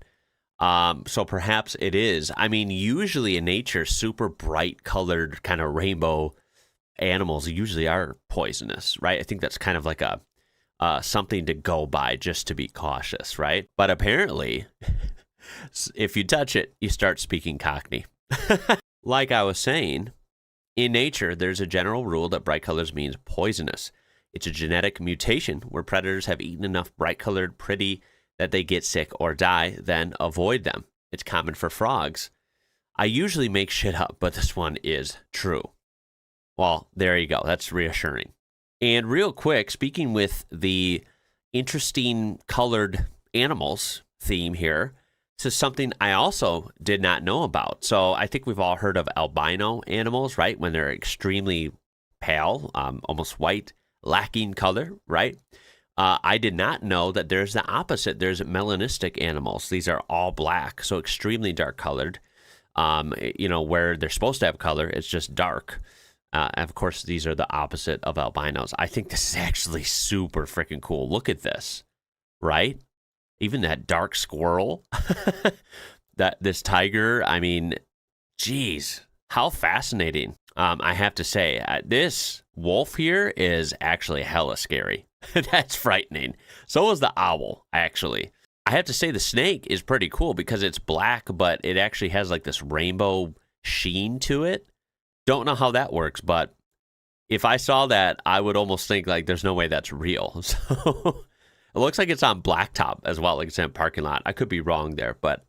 So perhaps it is. I mean, usually in nature, super bright colored kind of rainbow animals usually are poisonous, right? I think that's kind of like a something to go by just to be cautious, right? But apparently, if you touch it, you start speaking Cockney. Like I was saying, in nature, there's a general rule that bright colors means poisonous. It's a genetic mutation where predators have eaten enough bright-colored pretty that they get sick or die, then avoid them. It's common for frogs. I usually make shit up, but this one is true. Well, there you go. That's reassuring. And real quick, speaking with the interesting colored animals theme here, this is something I also did not know about. So I think we've all heard of albino animals, right? When they're extremely pale, almost white, lacking color, right? I did not know that there's the opposite. There's melanistic animals. These are all black, so extremely dark colored. Where they're supposed to have color, it's just dark. And of course, these are the opposite of albinos. I think this is actually super freaking cool. Look at this, right? Even that dark squirrel, this tiger. I mean, geez, how fascinating. I have to say, this wolf here is actually hella scary. That's frightening. So is the owl, actually. I have to say the snake is pretty cool because it's black, but it actually has like this rainbow sheen to it. Don't know how that works, but if I saw that, I would almost think like there's no way that's real. So it looks like it's on blacktop as well, like it's in a parking lot. I could be wrong there, but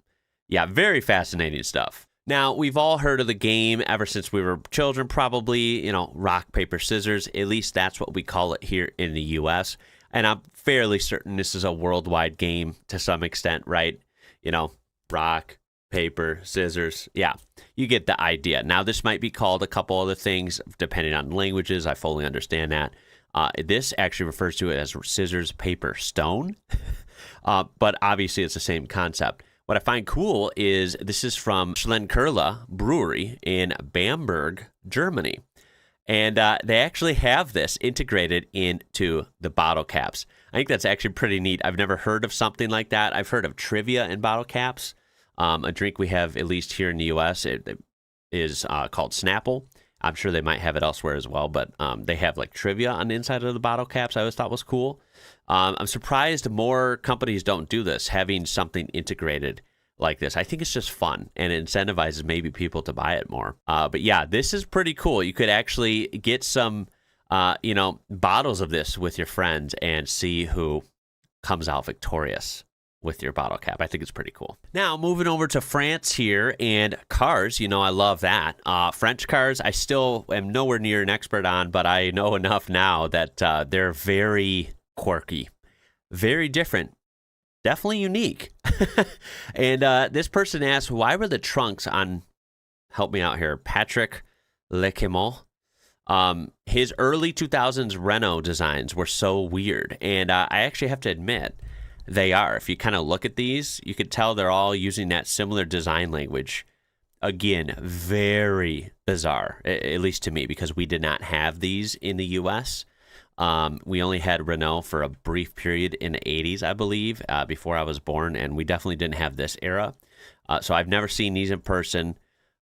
yeah, very fascinating stuff. Now, we've all heard of the game ever since we were children, probably, rock, paper, scissors. At least that's what we call it here in the U.S. And I'm fairly certain this is a worldwide game to some extent, right? Rock, paper, scissors. Yeah, you get the idea. Now, this might be called a couple other things depending on languages. I fully understand that. This actually refers to it as scissors, paper, stone. But obviously, it's the same concept. What I find cool is this is from Schlenkerla Brewery in Bamberg, Germany. And they actually have this integrated into the bottle caps. I think that's actually pretty neat. I've never heard of something like that. I've heard of trivia in bottle caps. A drink we have, at least here in the U.S., it is called Snapple. I'm sure they might have it elsewhere as well, but they have like trivia on the inside of the bottle caps. I always thought was cool. I'm surprised more companies don't do this, having something integrated like this. I think it's just fun and it incentivizes maybe people to buy it more. But yeah, this is pretty cool. You could actually get some, bottles of this with your friends and see who comes out victorious with your bottle cap. I think it's pretty cool. Now, moving over to France here and cars. I love that. French cars, I still am nowhere near an expert on, but I know enough now that they're very quirky, very different, definitely unique. And this person asked, why were the trunks on, help me out here, Patrick Lequemont? His early 2000s Renault designs were so weird. And I actually have to admit, they are. If you kind of look at these, you could tell they're all using that similar design language. Again, very bizarre, at least to me, because we did not have these in the U.S. We only had Renault for a brief period in the 80s, I believe, before I was born, and we definitely didn't have this era. So I've never seen these in person,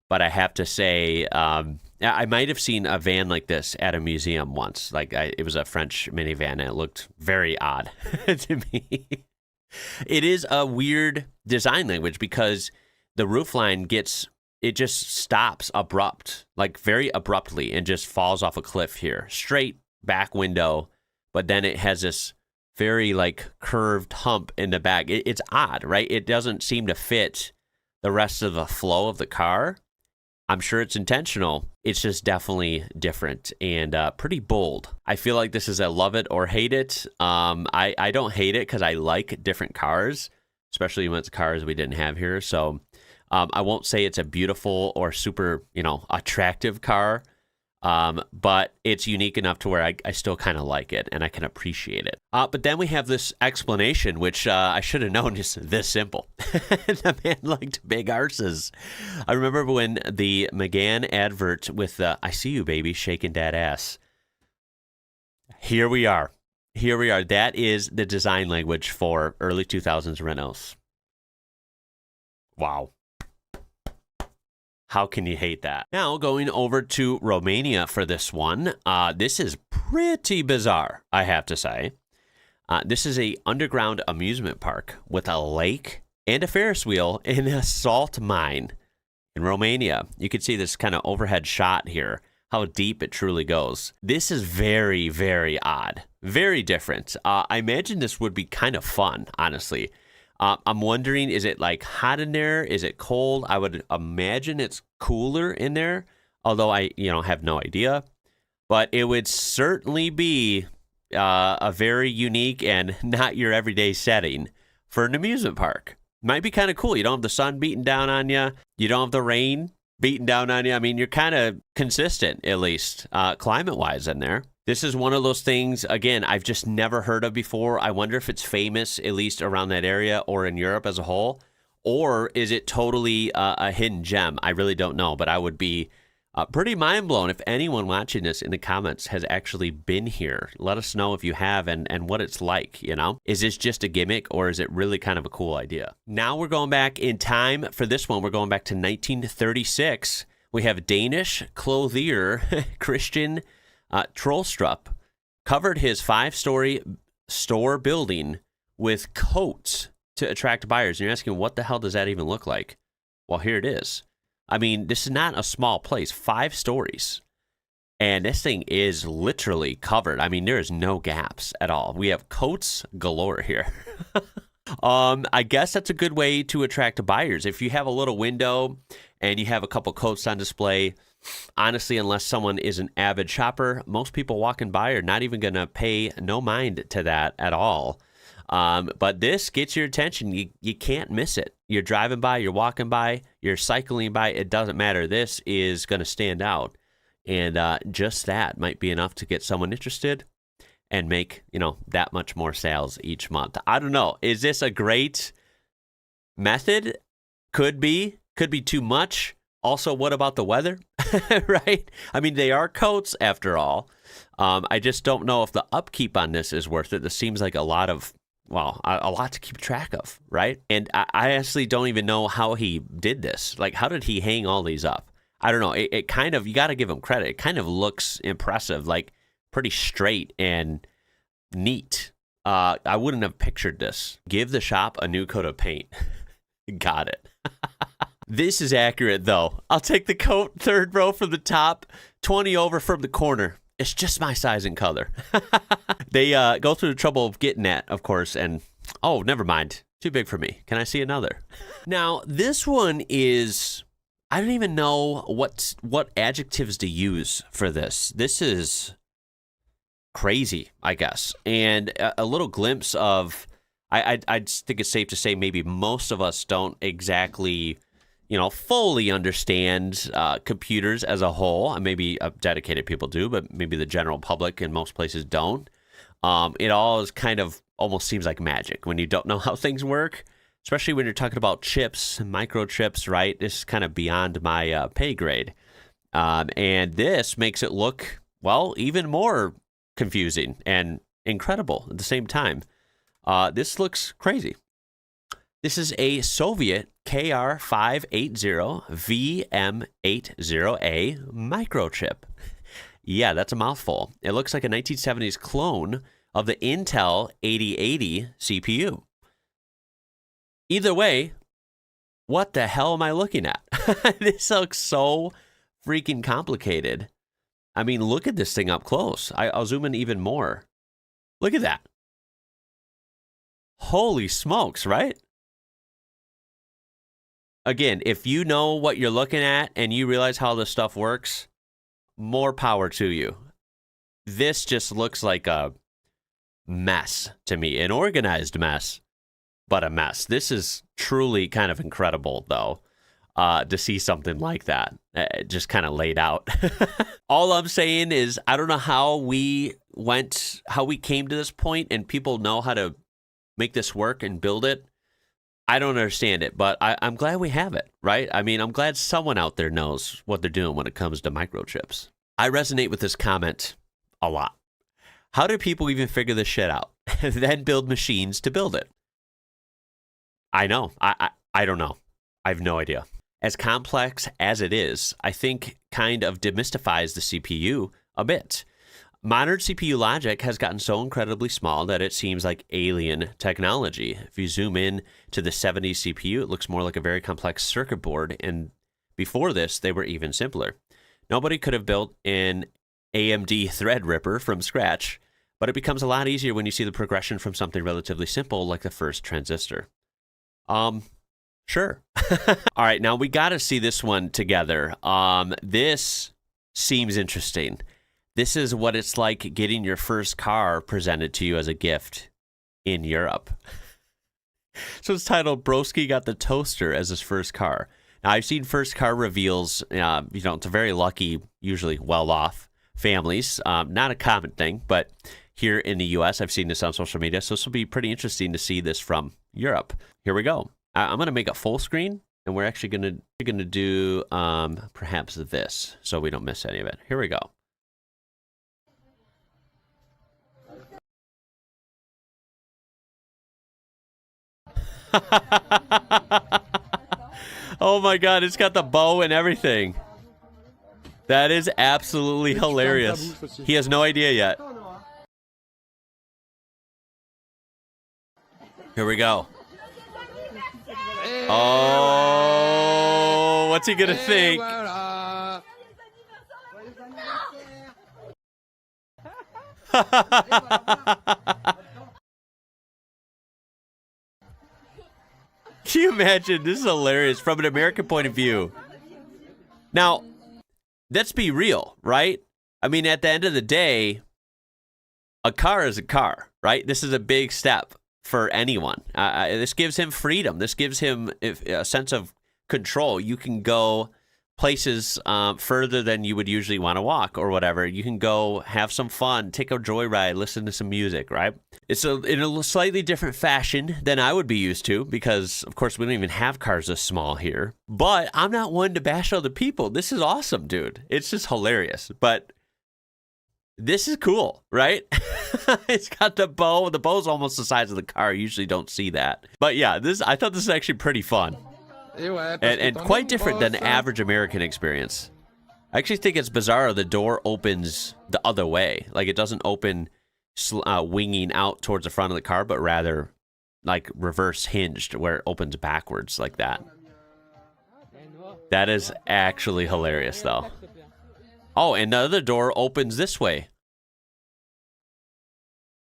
but I have to say, I might have seen a van like this at a museum once. It was a French minivan, and it looked very odd to me. It is a weird design language because the roofline just stops very abruptly and just falls off a cliff here. Straight back window, but then it has this very curved hump in the back. It's odd, right? It doesn't seem to fit the rest of the flow of the car. I'm sure it's intentional. It's just definitely different and pretty bold. I feel like this is a love it or hate it. I don't hate it because I like different cars, especially when it's cars we didn't have here. So I won't say it's a beautiful or super, attractive car. But it's unique enough to where I still kind of like it and I can appreciate it. But then we have this explanation, which I should have known is this simple. The man liked big arses. I remember when the McGann advert with I see you, baby, shaking that ass. Here we are. That is the design language for early 2000s Renaults. Wow. How can you hate that? Now, going over to Romania for this one. This is pretty bizarre, I have to say. This is a underground amusement park with a lake and a Ferris wheel in a salt mine in Romania. You can see this kind of overhead shot here, how deep it truly goes. This is very, very odd. Very different. I imagine this would be kind of fun, honestly. I'm wondering, is it like hot in there? Is it cold? I would imagine it's cooler in there, although I have no idea. But it would certainly be a very unique and not your everyday setting for an amusement park. Might be kind of cool. You don't have the sun beating down on you. You don't have the rain beating down on you. I mean, you're kind of consistent, at least climate-wise in there. This is one of those things, again, I've just never heard of before. I wonder if it's famous, at least around that area or in Europe as a whole, or is it totally a hidden gem? I really don't know, but I would be pretty mind blown if anyone watching this in the comments has actually been here. Let us know if you have and what it's like, Is this just a gimmick or is it really kind of a cool idea? Now we're going back in time for this one. We're going back to 1936. We have Danish clothier Christian Trollstrup covered his 5-story store building with coats to attract buyers. And you're asking, what the hell does that even look like? Well, here it is. I mean, this is not a small place, 5 stories. And this thing is literally covered. I mean, there is no gaps at all. We have coats galore here. I guess that's a good way to attract buyers. If you have a little window and you have a couple coats on display, honestly, unless someone is an avid shopper, most people walking by are not even going to pay no mind to that at all. But this gets your attention. You can't miss it. You're driving by, you're walking by, you're cycling by. It doesn't matter. This is going to stand out. And just that might be enough to get someone interested and make, that much more sales each month. I don't know. Is this a great method? Could be too much. Also, what about the weather, right? I mean, they are coats after all. I just don't know if the upkeep on this is worth it. This seems like a lot to keep track of, right? And I honestly don't even know how he did this. Like, how did he hang all these up? I don't know. It kind of, you got to give him credit. It kind of looks impressive, like pretty straight and neat. I wouldn't have pictured this. Give the shop a new coat of paint. Got it. This is accurate, though. I'll take the coat, 3rd row from the top, 20 over from the corner. It's just my size and color. They go through the trouble of getting that, of course, and, oh, never mind. Too big for me. Can I see another? Now, this one is, I don't even know what adjectives to use for this. This is crazy, I guess. And a little glimpse of, I think it's safe to say maybe most of us don't exactly fully understand computers as a whole. Maybe dedicated people do, but maybe the general public in most places don't. It all is kind of almost seems like magic when you don't know how things work, especially when you're talking about chips, microchips, right? This is kind of beyond my pay grade. And this makes it look, well, even more confusing and incredible at the same time. This looks crazy. This is a Soviet KR580 VM80A microchip. Yeah, that's a mouthful. It looks like a 1970s clone of the Intel 8080 CPU. Either way, what the hell am I looking at? This looks so freaking complicated. I mean, look at this thing up close. I'll zoom in even more. Look at that. Holy smokes, right? Again, if you know what you're looking at and you realize how this stuff works, more power to you. This just looks like a mess to me, an organized mess, but a mess. This is truly kind of incredible, though. to see something like that, just kind of laid out. All I'm saying is I don't know how we came to this point, and people know how to make this work and build it. I don't understand it, but I'm glad we have it, right? I mean, I'm glad someone out there knows what they're doing when it comes to microchips. I resonate with this comment a lot. How do people even figure this shit out and then build machines to build it? I know. I don't know. I have no idea. As complex as it is, I think kind of demystifies the CPU a bit. Modern CPU logic has gotten so incredibly small that it seems like alien technology. If you zoom in to the 70s CPU, it looks more like a very complex circuit board, and before this, they were even simpler. Nobody could have built an AMD Threadripper from scratch, but it becomes a lot easier when you see the progression from something relatively simple like the first transistor. Sure. All right, now we got to see this one together. This seems interesting. This is what it's like getting your first car presented to you as a gift in Europe. So it's titled, Broski Got the Toaster as his first car. Now, I've seen first car reveals, to very lucky, usually well-off families. Not a common thing, but here in the U.S., I've seen this on social media, so this will be pretty interesting to see this from Europe. Here we go. I'm going to make it full screen, and we're actually going to do perhaps this, so we don't miss any of it. Here we go. Oh my god, it's got the bow and everything. That is absolutely hilarious. He has no idea yet. Here we go. Oh, what's he gonna think? Can you imagine? This is hilarious from an American point of view. Now, let's be real, right? I mean, at the end of the day, a car is a car, right? This is a big step for anyone. This gives him freedom. This gives him a sense of control. You can go places further than you would usually want to walk or whatever. You can go have some fun, take a joyride, listen to some music, right? It's in a slightly different fashion than I would be used to because, of course, we don't even have cars this small here. But I'm not one to bash other people. This is awesome, dude. It's just hilarious. But this is cool, right? It's got the bow. The bow's almost the size of the car. You usually don't see that. But yeah, I thought this was actually pretty fun. And quite different than the average American experience. I actually think it's bizarre the door opens the other way. Like it doesn't open winging out towards the front of the car, but rather like reverse hinged where it opens backwards like that. That is actually hilarious though. Oh, and the other door opens this way.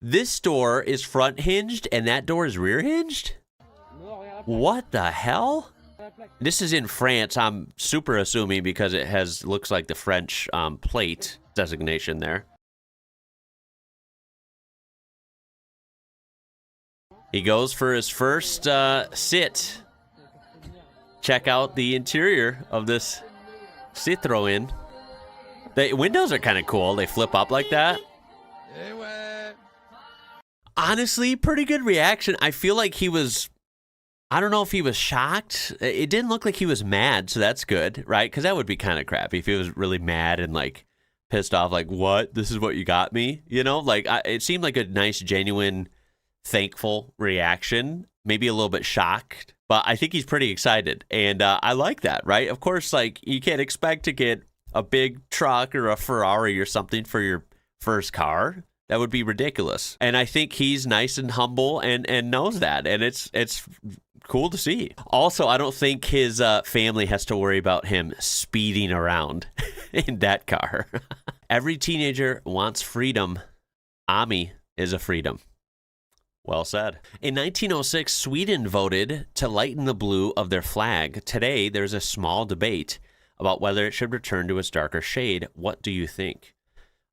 This door is front hinged and that door is rear hinged? What the hell? This is in France. I'm super assuming because it looks like the French plate designation there. He goes for his first sit. Check out the interior of this Citroën. The windows are kind of cool. They flip up like that. Honestly, pretty good reaction. I feel like he was... I don't know if he was shocked. It didn't look like he was mad, so that's good, right? Because that would be kind of crappy if he was really mad and like pissed off, like, what? This is what you got me? You know, like it seemed like a nice, genuine, thankful reaction. Maybe a little bit shocked, but I think he's pretty excited. And I like that, right? Of course, like you can't expect to get a big truck or a Ferrari or something for your first car. That would be ridiculous. And I think he's nice and humble and knows that. And it's cool to see. Also, I don't think his family has to worry about him speeding around in that car. Every teenager wants freedom. Ami is a freedom. Well said. In 1906, Sweden voted to lighten the blue of their flag. Today, there's a small debate about whether it should return to its darker shade. What do you think?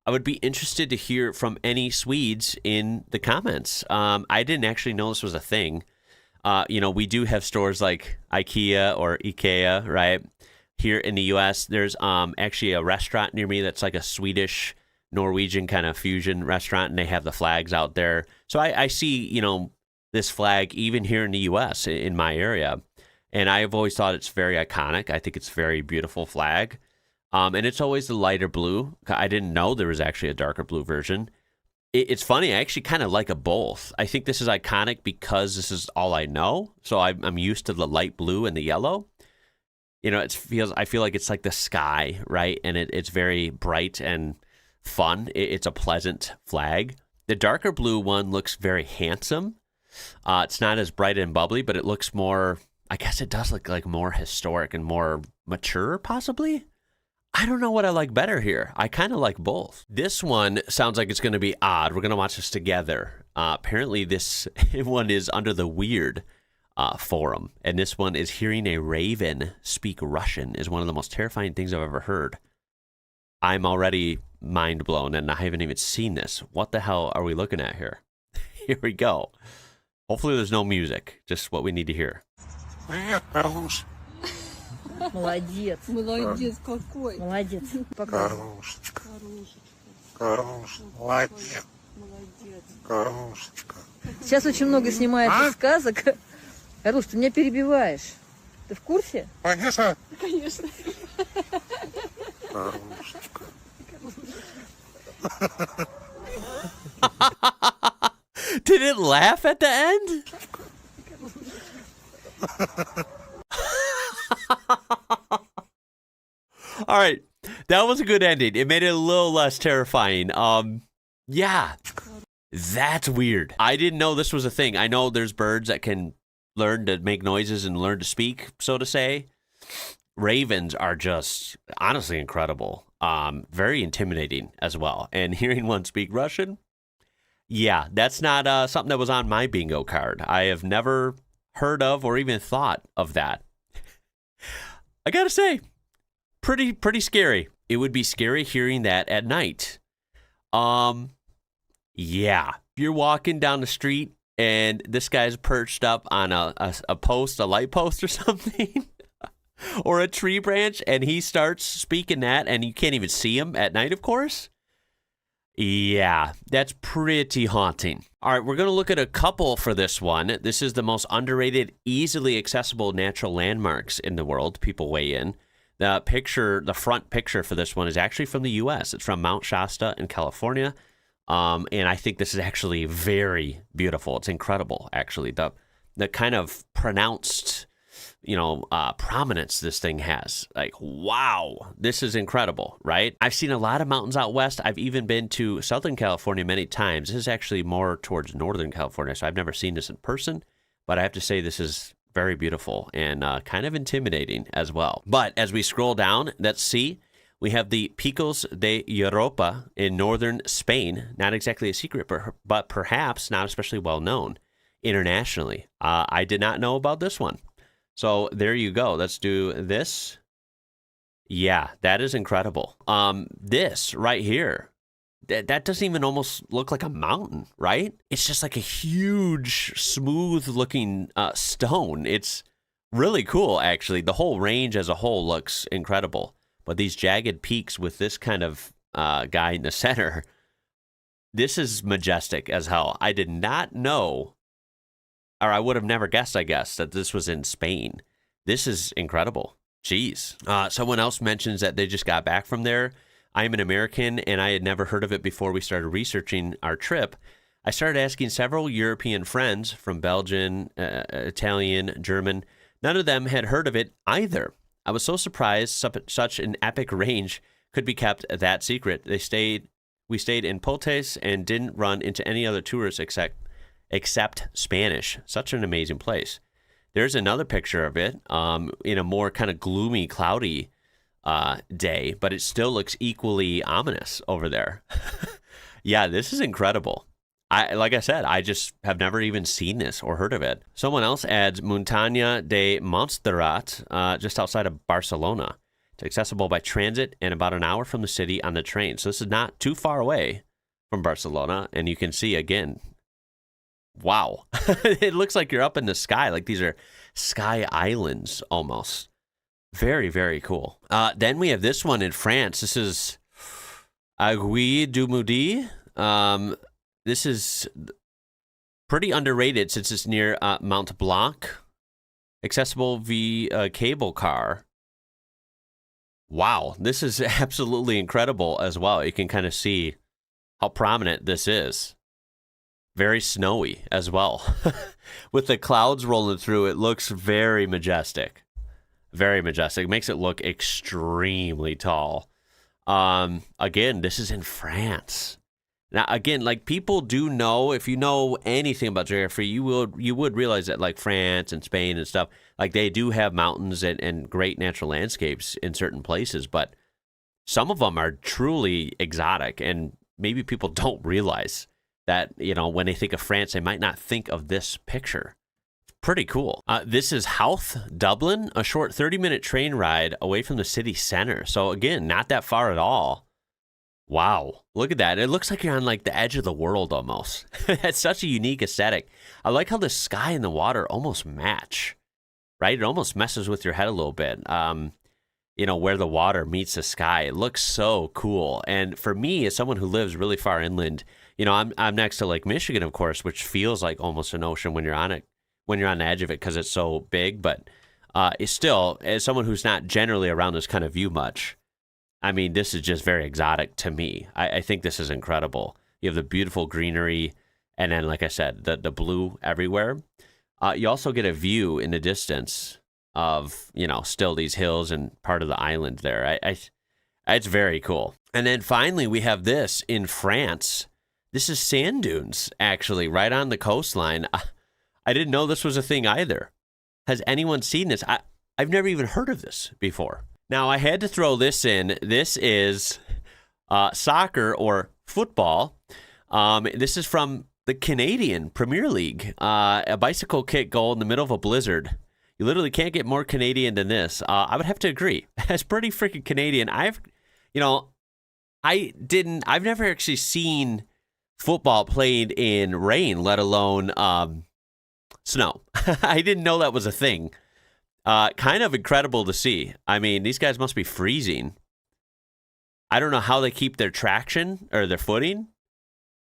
I would be interested to hear from any Swedes in the comments. I didn't actually know this was a thing. We do have stores like IKEA, right? Here in the U.S., there's actually a restaurant near me that's like a Swedish, Norwegian kind of fusion restaurant, and they have the flags out there. So I see, this flag even here in the U.S. in my area, and I've always thought it's very iconic. I think it's a very beautiful flag, and it's always the lighter blue. I didn't know there was actually a darker blue version. It's funny. I actually kind of like both. I think this is iconic because this is all I know. So I'm used to the light blue and the yellow. I feel like it's like the sky, right? And it's very bright and fun. It's a pleasant flag. The darker blue one looks very handsome. It's not as bright and bubbly, but it looks more, I guess it does look like more historic and more mature, possibly. I don't know what I like better here. I kind of like both. This one sounds like it's going to be odd. We're going to watch this together. Apparently, this one is under the weird forum. And this one is hearing a raven speak Russian is one of the most terrifying things I've ever heard. I'm already mind blown, and I haven't even seen this. What the hell are we looking at here? Here we go. Hopefully there's no music, just what we need to hear. Молодец. Молодец какой. Молодец. Пока. Молодец. Сейчас очень много снимается сказок. Руш, ты меня перебиваешь. Ты в курсе? Конечно. Конечно. Did it laugh at the end? All right. That was a good ending. It made it a little less terrifying. Yeah. That's weird. I didn't know this was a thing. I know there's birds that can learn to make noises and learn to speak, so to say. Ravens are just honestly incredible. Very intimidating as well. And hearing one speak Russian, yeah, that's not something that was on my bingo card. I have never heard of or even thought of that. I gotta say, pretty scary. It would be scary hearing that at night. Yeah, you're walking down the street and this guy's perched up on a post, a light post or something, or a tree branch, and he starts speaking that, and you can't even see him at night, of course. Yeah, that's pretty haunting. All right, we're going to look at a couple for this one. This is the most underrated, easily accessible natural landmarks in the world. People weigh in. The front picture for this one is actually from the U.S. It's from Mount Shasta in California. And I think this is actually very beautiful. It's incredible, actually. The kind of pronounced, prominence this thing has. Like, wow, this is incredible, right? I've seen a lot of mountains out west. I've even been to Southern California many times. This is actually more towards Northern California, so I've never seen this in person. But I have to say this is very beautiful and kind of intimidating as well. But as we scroll down, let's see. We have the Picos de Europa in northern Spain. Not exactly a secret, but perhaps not especially well known internationally. I did not know about this one. So there you go. Let's do this. Yeah, that is incredible. This right here, that doesn't even almost look like a mountain, right? It's just like a huge, smooth-looking stone. It's really cool, actually. The whole range as a whole looks incredible. But these jagged peaks with this kind of guy in the center, this is majestic as hell. I did not know, or I would have never guessed, I guess, that this was in Spain. This is incredible. Jeez. Someone else mentions that they just got back from there. I am an American, and I had never heard of it before we started researching our trip. I started asking several European friends from Belgian, Italian, German. None of them had heard of it either. I was so surprised such an epic range could be kept that secret. We stayed in Potes and didn't run into any other tourists except Spanish. Such an amazing place. There's another picture of it in a more kind of gloomy, cloudy day, but it still looks equally ominous over there. Yeah, this is incredible. Like I said, I just have never even seen this or heard of it. Someone else adds Muntanya de Montserrat, just outside of Barcelona. It's accessible by transit and about an hour from the city on the train. So this is not too far away from Barcelona. And you can see, again, wow. It looks like you're up in the sky. Like these are sky islands almost. Very, very cool. Then we have this one in France. This is Aiguille-du-Midi. This is pretty underrated since it's near Mont Blanc. Accessible via cable car. Wow, this is absolutely incredible as well. You can kind of see how prominent this is. Very snowy as well. With the clouds rolling through, it looks very majestic. Very majestic. It makes it look extremely tall. Again, this is in France. Now, again, like people do know, if you know anything about geography, you would realize that like France and Spain and stuff, like they do have mountains and great natural landscapes in certain places, but some of them are truly exotic, and maybe people don't realize that, you know, when they think of France, they might not think of this picture. Pretty cool. This is Howth, Dublin, a short 30-minute train ride away from the city center. So again, not that far at all. Wow, look at that. It looks like you're on like the edge of the world almost. It's such a unique aesthetic. I like how the sky and the water almost match, right? It almost messes with your head a little bit. You know, where the water meets the sky. It looks so cool. And for me, as someone who lives really far inland, you know, I'm next to Lake Michigan, of course, which feels like almost an ocean when you're on it, when you're on the edge of it because it's so big. But it's still, as someone who's not generally around this kind of view much, I mean, this is just very exotic to me. I think this is incredible. You have the beautiful greenery, and then, like I said, the blue everywhere. You also get a view in the distance of, you know, still these hills and part of the island there. It's very cool. And then finally, we have this in France. This is sand dunes, actually, right on the coastline. I didn't know this was a thing either. Has anyone seen this? I've never even heard of this before. Now, I had to throw this in. This is soccer or football. This is from the Canadian Premier League. A bicycle kick goal in the middle of a blizzard. You literally can't get more Canadian than this. I would have to agree. That's pretty freaking Canadian. I've never actually seen football played in rain, let alone snow. I didn't know that was a thing. Kind of incredible to see. I mean, these guys must be freezing. I don't know how they keep their traction or their footing.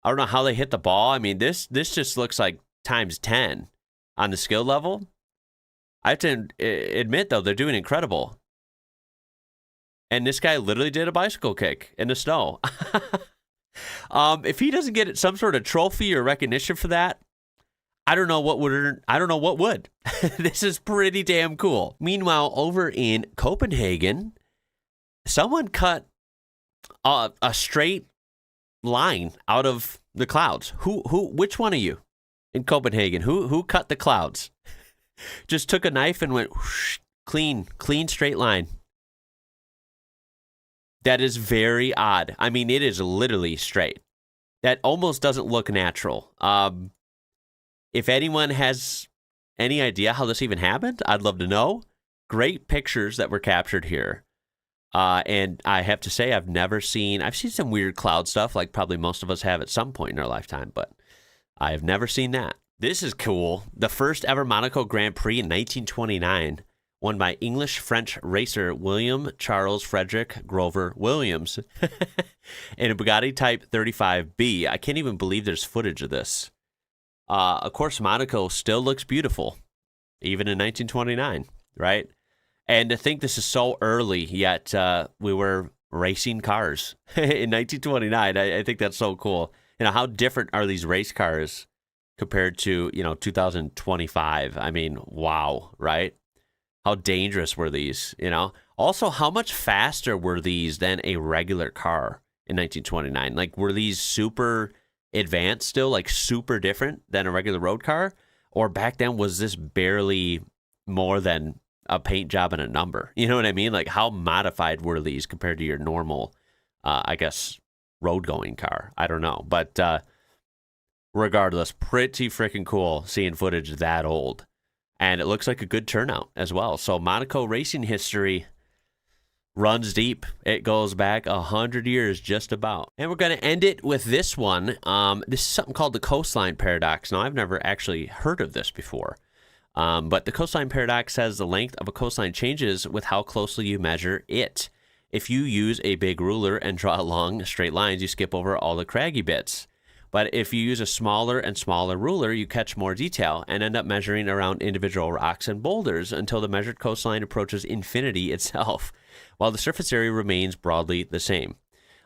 I don't know how they hit the ball. I mean, this just looks like times 10 on the skill level. I have to admit, though, they're doing incredible. And this guy literally did a bicycle kick in the snow. If he doesn't get some sort of trophy or recognition for that, I don't know what would. This is pretty damn cool. Meanwhile, over in Copenhagen, someone cut a straight line out of the clouds. Which one of you in Copenhagen? Who cut the clouds? Just took a knife and went whoosh, clean straight line. That is very odd. I mean, it is literally straight. That almost doesn't look natural. If anyone has any idea how this even happened, I'd love to know. Great pictures that were captured here. And I have to say, I've seen some weird cloud stuff, like probably most of us have at some point in our lifetime, but I have never seen that. This is cool. The first ever Monaco Grand Prix in 1929, won by English-French racer William Charles Frederick Grover Williams in a Bugatti Type 35B. I can't even believe there's footage of this. Of course, Monaco still looks beautiful, even in 1929, right? And to think this is so early, yet we were racing cars in 1929. I think that's so cool. You know, how different are these race cars compared to, 2025? I mean, wow, right? How dangerous were these, Also, how much faster were these than a regular car in 1929? Like, were these super advanced still, like super different than a regular road car? Or back then, was this barely more than a paint job and a number? You know what I mean? Like, how modified were these compared to your normal, road going car? I don't know. But regardless, pretty freaking cool seeing footage that old. And it looks like a good turnout as well. So Monaco racing history, runs deep. It goes back 100 years just about. And we're going to end it with this one. This is something called the coastline paradox. Now, I've never actually heard of this before. But the coastline paradox says the length of a coastline changes with how closely you measure it. If you use a big ruler and draw long straight lines, you skip over all the craggy bits. But if you use a smaller and smaller ruler, you catch more detail and end up measuring around individual rocks and boulders until the measured coastline approaches infinity itself, while the surface area remains broadly the same.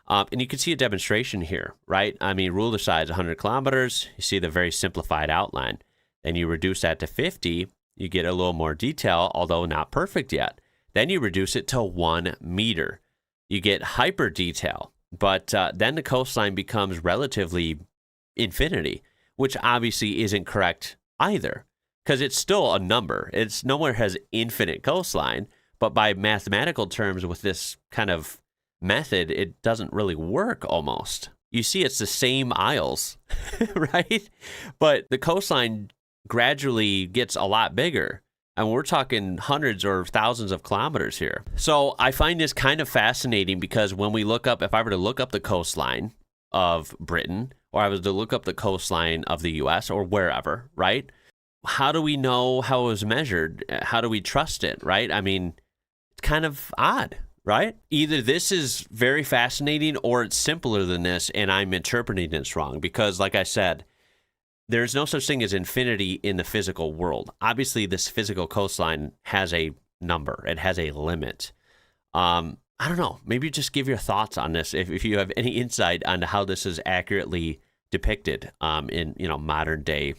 And you can see a demonstration here, right? I mean, ruler size 100 kilometers, you see the very simplified outline. Then you reduce that to 50, you get a little more detail, although not perfect yet. Then you reduce it to 1 meter. You get hyper detail, but then the coastline becomes relatively infinity, which obviously isn't correct either, because it's still a number. It's nowhere has infinite coastline, but by mathematical terms with this kind of method, it doesn't really work almost. You see, it's the same isles, right? But the coastline gradually gets a lot bigger. And we're talking hundreds or thousands of kilometers here. So I find this kind of fascinating because when we look up, if I were to look up the coastline of Britain, or I was to look up the coastline of the US or wherever, right? How do we know how it was measured? How do we trust it, right? I mean, it's kind of odd, right? Either this is very fascinating or it's simpler than this and I'm interpreting this wrong because, like I said, there's no such thing as infinity in the physical world. Obviously, this physical coastline has a number. It has a limit. I don't know. Maybe just give your thoughts on this if you have any insight on how this is accurately depicted in modern day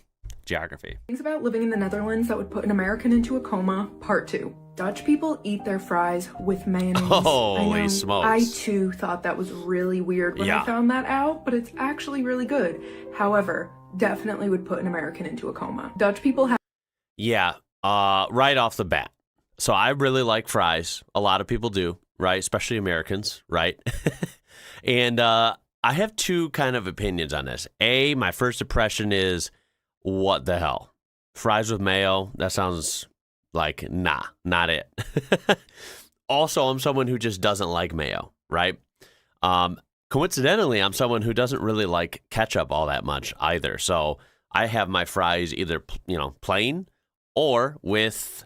geography. Things about living in the Netherlands that would put an American into a coma, part 2. Dutch people eat their fries with mayonnaise. Holy smokes. I too thought that was really weird when I found that out, but it's actually really good. However, definitely would put an American into a coma. Dutch people have... Yeah, right off the bat. So I really like fries. A lot of people do, right? Especially Americans, right? And I have two kind of opinions on this. My first impression is, what the hell? Fries with mayo, that sounds like, nah, not it. Also, I'm someone who just doesn't like mayo, right? Coincidentally, I'm someone who doesn't really like ketchup all that much either. So I have my fries either, plain or with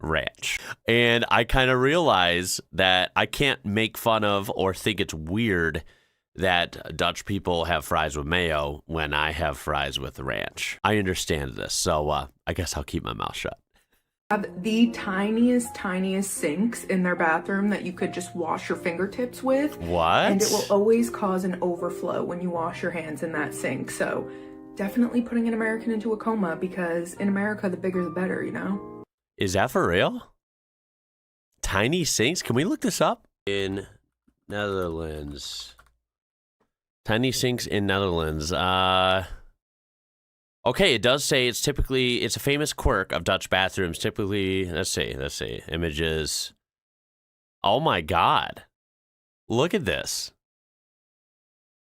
ranch. And I kind of realize that I can't make fun of or think it's weird that Dutch people have fries with mayo when I have fries with ranch. I understand this. So I guess I'll keep my mouth shut. Have the tiniest sinks in their bathroom that you could just wash your fingertips with. What? And it will always cause an overflow when you wash your hands in that sink. So definitely putting an American into a coma because in America, the bigger the better, Is that for real? Tiny sinks? Can we look this up? In Netherlands. Tiny sinks in Netherlands. Okay, it does say it's a famous quirk of Dutch bathrooms. Typically, let's see, images. Oh my God. Look at this.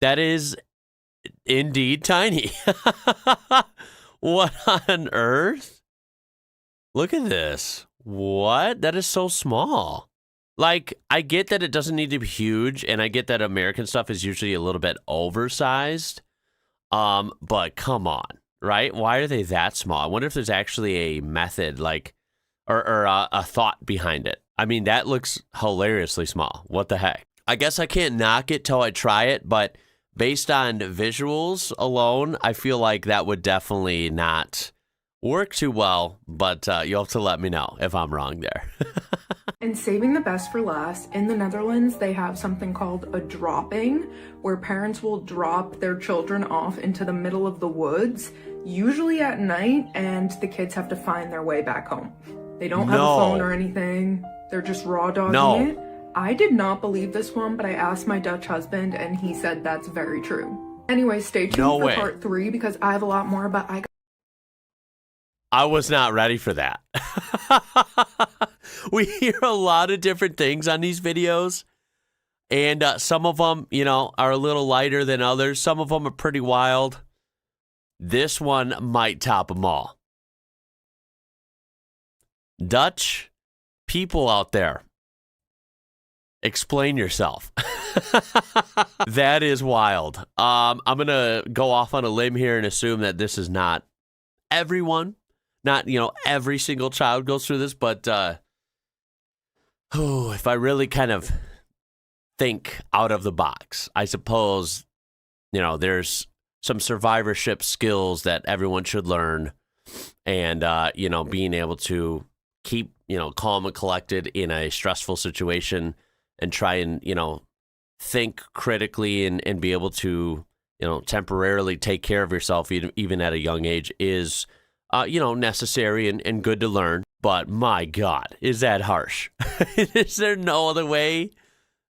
That is indeed tiny. What on earth? Look at this. What? That is so small. Like, I get that it doesn't need to be huge, and I get that American stuff is usually a little bit oversized. But come on. Right? Why are they that small? I wonder if there's actually a method, or a thought behind it. I mean, that looks hilariously small. What the heck? I guess I can't knock it till I try it, but based on visuals alone, I feel like that would definitely not work too well, but you'll have to let me know if I'm wrong there. And saving the best for last, in the Netherlands, they have something called a dropping, where parents will drop their children off into the middle of the woods, usually at night, and the kids have to find their way back home. They don't have a phone or anything. They're just raw dogging it. I did not believe this one, but I asked my Dutch husband, and he said that's very true. Anyway, stay tuned for part 3, because I have a lot more, but I was not ready for that. We hear a lot of different things on these videos, and some of them, are a little lighter than others. Some of them are pretty wild. This one might top them all. Dutch people out there, Explain yourself. That is wild. I'm going to go off on a limb here and assume that this is not everyone, not, every single child goes through this, but if I really kind of think out of the box, I suppose, there's some survivorship skills that everyone should learn, and, being able to keep, calm and collected in a stressful situation and try and, think critically and be able to, temporarily take care of yourself even at a young age is, necessary and good to learn. But my God, is that harsh? Is there no other way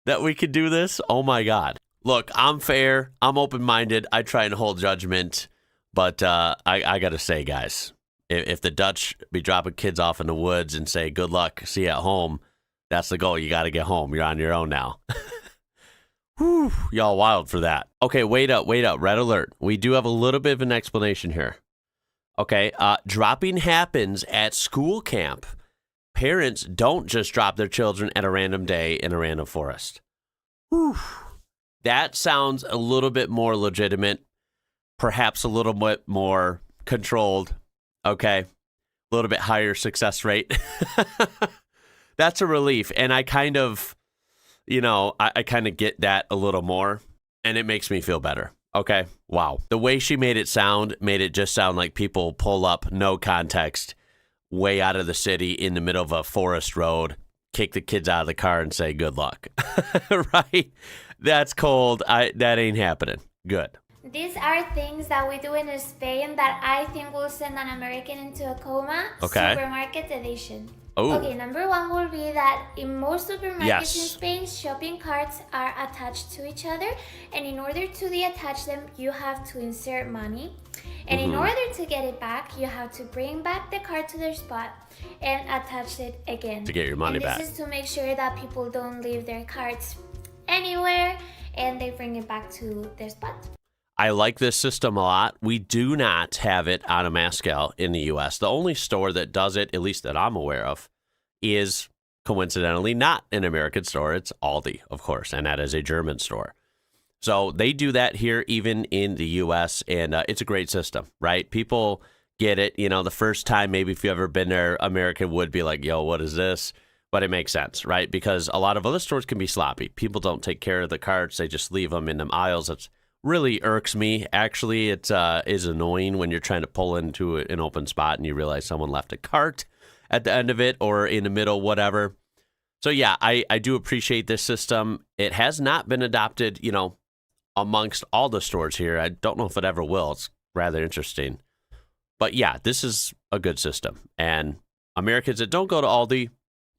that we could do this? Oh my God. Look, I'm fair. I'm open-minded. I try and hold judgment. But I got to say, guys, if the Dutch be dropping kids off in the woods and say, good luck, see you at home, that's the goal. You got to get home. You're on your own now. Whew, y'all wild for that. Okay, wait up. Red alert. We do have a little bit of an explanation here. Okay, dropping happens at school camp. Parents don't just drop their children at a random day in a random forest. Whew. That sounds a little bit more legitimate, perhaps a little bit more controlled. Okay, a little bit higher success rate. That's a relief, and I kind of, I kind of get that a little more, and it makes me feel better. Okay, wow. The way she made it just sound like people pull up, no context, way out of the city in the middle of a forest road, kick the kids out of the car and say good luck. Right? That's cold. That ain't happening. Good. These are things that we do in Spain that I think will send an American into a coma. Okay. Supermarket edition. Oh. Okay, number one will be that in most supermarkets Yes. in Spain, shopping carts are attached to each other. And in order to deattach them, you have to insert money. And in order to get it back, you have to bring back the cart to their spot and attach it again. To get your money back. This is to make sure that people don't leave their carts anywhere and they bring it back to their spot. I like this system a lot. We do not have it on a Moscow in the U.S. The only store that does it, at least that I'm aware of, is coincidentally not an American store. It's Aldi, of course, and that is a German store. So they do that here even in the U.S., and it's a great system, right? People get it. The first time, maybe if you've ever been there, American would be like, yo, what is this? But it makes sense, right? Because a lot of other stores can be sloppy. People don't take care of the carts. They just leave them in them aisles. It's really irks me. Actually, it is annoying when you're trying to pull into an open spot and you realize someone left a cart at the end of it or in the middle, whatever. So yeah, I do appreciate this system. It has not been adopted, amongst all the stores here. I don't know if it ever will. It's rather interesting. But yeah, this is a good system. And Americans that don't go to Aldi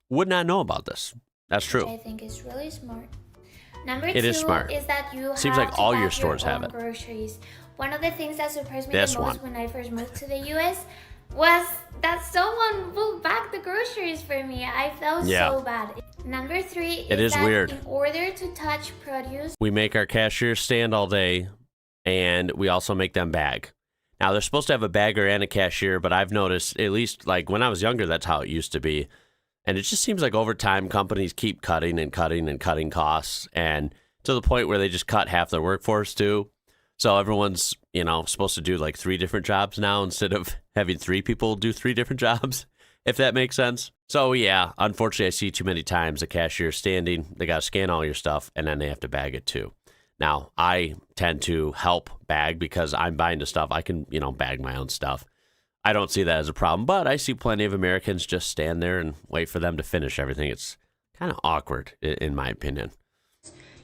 would not know about this. That's true. Which I think is really smart. Number It two is smart. is that you Seems have like to all pack your stores own have it. groceries. One of the things that surprised me This the most one. when I first moved to the U.S. was that someone moved back the groceries for me. I felt so bad. Number three It is that weird. in order to touch produce, We make our cashiers stand all day, and we also make them bag. Now, they're supposed to have a bagger and a cashier, but I've noticed, at least like when I was younger, that's how it used to be. And it just seems like over time, companies keep cutting and cutting and cutting costs, and to the point where they just cut half their workforce too. So everyone's, supposed to do like 3 different jobs now instead of having 3 people do 3 different jobs, if that makes sense. So yeah, unfortunately, I see too many times the cashier standing, they got to scan all your stuff, and then they have to bag it too. Now, I tend to help bag because I'm buying the stuff. I can, bag my own stuff. I don't see that as a problem, but I see plenty of Americans just stand there and wait for them to finish everything. It's kind of awkward, in my opinion.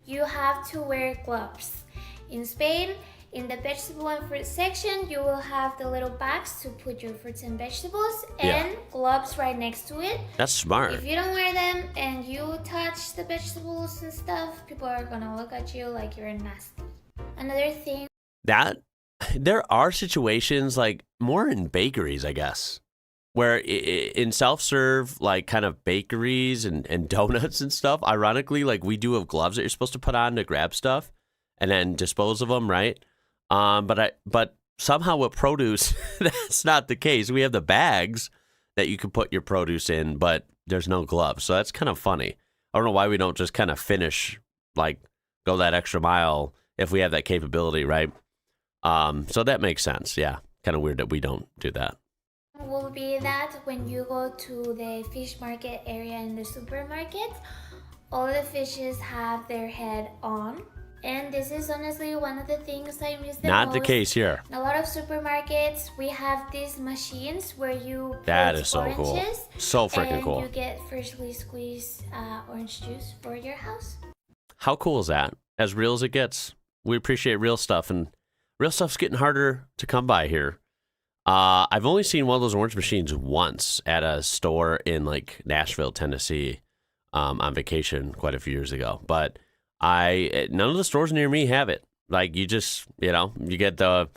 you have to wear gloves. In Spain, in the vegetable and fruit section, you will have the little bags to put your fruits and vegetables and gloves right next to it. That's smart. If you don't wear them and you touch the vegetables and stuff, people are gonna look at you like you're nasty. Another thing. There are situations like more in bakeries, I guess, where in self-serve, like kind of bakeries and donuts and stuff, ironically, like we do have gloves that you're supposed to put on to grab stuff and then dispose of them, right? But somehow with produce, that's not the case. We have the bags that you can put your produce in, but there's no gloves. So that's kind of funny. I don't know why we don't just kind of finish, like, go that extra mile if we have that capability, right? So that makes sense. Yeah, kind of weird that we don't do that. Will be that when you go to the fish market area in the supermarket, all the fishes have their head on. And this is honestly one of the things I miss the Not most. the case here. In a lot of supermarkets, we have these machines where you That put is so oranges, cool. So freaking cool. And you get freshly squeezed orange juice for your house. How cool is that? As real as it gets. We appreciate real stuff, and real stuff's getting harder to come by here. I've only seen one of those orange machines once at a store in like Nashville, Tennessee, on vacation quite a few years ago. But none of the stores near me have it. Like you just, you get the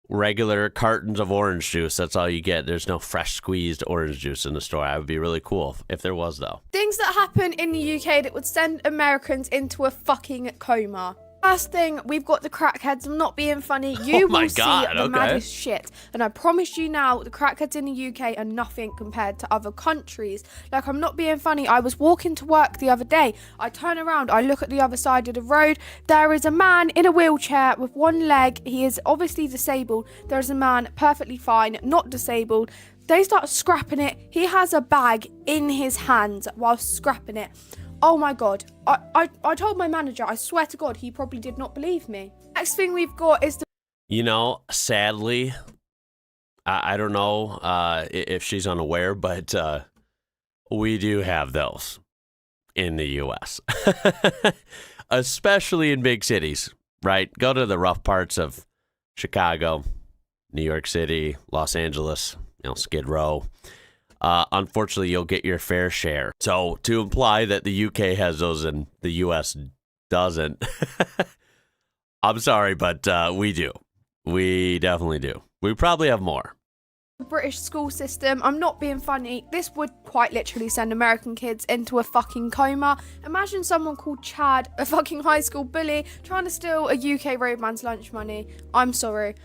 regular cartons of orange juice. That's all you get. There's no fresh squeezed orange juice in the store. That would be really cool if there was, though. Things that happen in the UK that would send Americans into a fucking coma. First thing, we've got the crackheads. I'm not being funny. You will see the maddest shit. And I promise you now, the crackheads in the UK are nothing compared to other countries. Like, I'm not being funny. I was walking to work the other day. I turn around. I look at the other side of the road. There is a man in a wheelchair with one leg. He is obviously disabled. There's a man perfectly fine, not disabled. They start scrapping it. He has a bag in his hands while scrapping it. Oh my God. I told my manager, I swear to God, he probably did not believe me. Next thing we've got is the... Sadly, I don't know if she's unaware, but we do have those in the U.S., especially in big cities, right? Go to the rough parts of Chicago, New York City, Los Angeles, Skid Row. Unfortunately, you'll get your fair share. So to imply that the UK has those and the US doesn't, I'm sorry, but we do. We definitely do. We probably have more. British school system. I'm not being funny. This would quite literally send American kids into a fucking coma. Imagine someone called Chad, a fucking high school bully, trying to steal a UK roadman's lunch money. I'm sorry.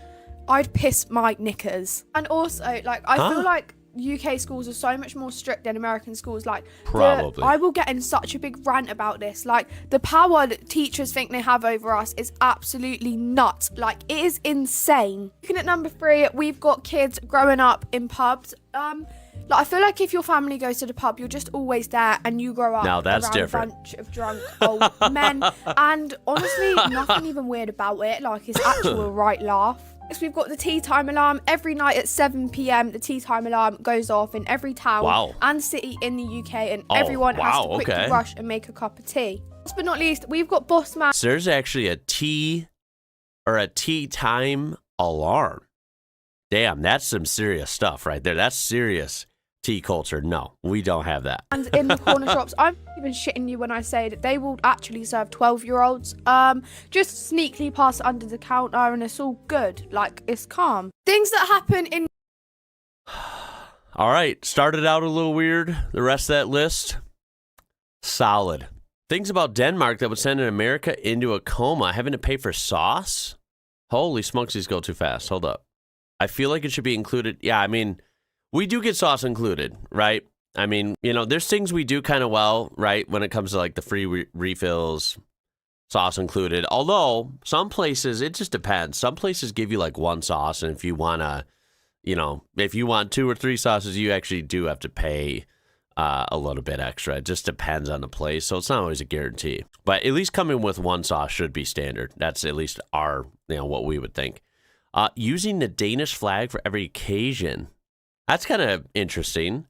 I'd piss my knickers. And also, I feel like UK schools are so much more strict than American schools. Probably. I will get in such a big rant about this. The power that teachers think they have over us is absolutely nuts. It is insane. Looking at number 3, we've got kids growing up in pubs. I feel like if your family goes to the pub, you're just always there, and you grow up now, that's around different. A bunch of drunk old men. And honestly, nothing even weird about it. It's actual right laugh. Next, we've got the tea time alarm. Every night at 7 p.m, the tea time alarm goes off in every town and city in the UK, and everyone has to quickly rush and make a cup of tea. Last but not least, we've got Boss Man. So there's actually a tea time alarm. Damn, that's some serious stuff right there. That's serious tea culture. No, we don't have that. And in the corner shops, I'm even shitting you when I say that they will actually serve 12-year-olds. Just sneakily pass it under the counter, and it's all good. It's calm. Things that happen in... All right, started out a little weird. The rest of that list, solid. Things about Denmark that would send an America into a coma. Having to pay for sauce? Holy smokes, these go too fast. Hold up. I feel like it should be included. Yeah, I mean, we do get sauce included, right? I mean, there's things we do kind of well, right? When it comes to the free refills, sauce included. Although some places, it just depends. Some places give you one sauce. And if you want to, if you want 2 or 3 sauces, you actually do have to pay a little bit extra. It just depends on the place. So it's not always a guarantee. But at least coming with 1 sauce should be standard. That's at least our, what we would think. Using the Danish flag for every occasion. That's kind of interesting.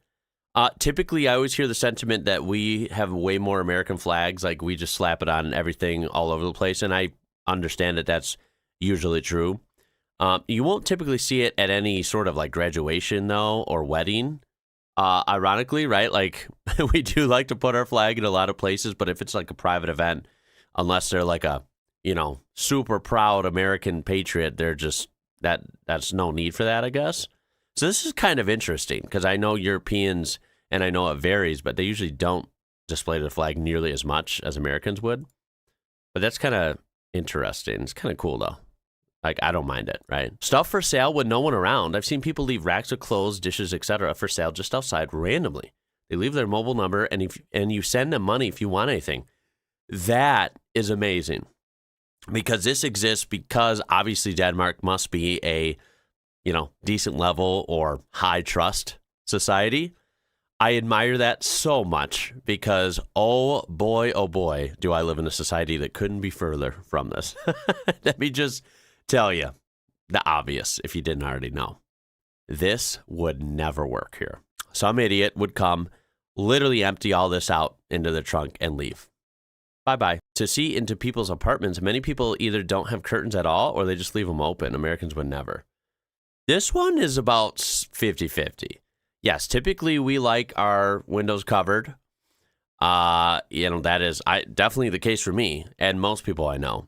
Typically, I always hear the sentiment that we have way more American flags. We just slap it on everything all over the place. And I understand that that's usually true. You won't typically see it at any sort of graduation, though, or wedding. Ironically, right? We do like to put our flag in a lot of places. But if it's a private event, unless they're a, super proud American patriot, they're just, that's no need for that, I guess. So this is kind of interesting because I know Europeans, and I know it varies, but they usually don't display the flag nearly as much as Americans would. But that's kind of interesting. It's kind of cool, though. I don't mind it, right? Stuff for sale with no one around. I've seen people leave racks of clothes, dishes, etc. for sale just outside randomly. They leave their mobile number, and you send them money if you want anything. That is amazing, because this exists because obviously Denmark must be a, decent level or high trust society. I admire that so much because, oh boy, do I live in a society that couldn't be further from this. Let me just tell you the obvious if you didn't already know. This would never work here. Some idiot would come, literally empty all this out into the trunk and leave. Bye-bye. To see into people's apartments, many people either don't have curtains at all or they just leave them open. Americans would never. This one is about 50-50. Yes, typically we like our windows covered. That is definitely the case for me and most people I know.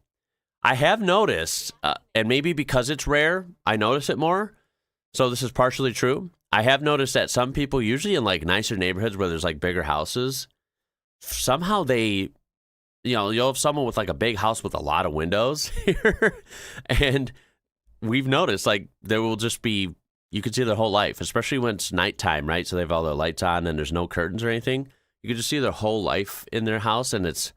I have noticed, and maybe because it's rare, I notice it more. So this is partially true. I have noticed that some people, usually in like nicer neighborhoods where there's like bigger houses, somehow they, you'll have someone with like a big house with a lot of windows here. And we've noticed like there will just be, you can see their whole life, especially when it's nighttime, right? So they have all their lights on and there's no curtains or anything. You can just see their whole life in their house, and it's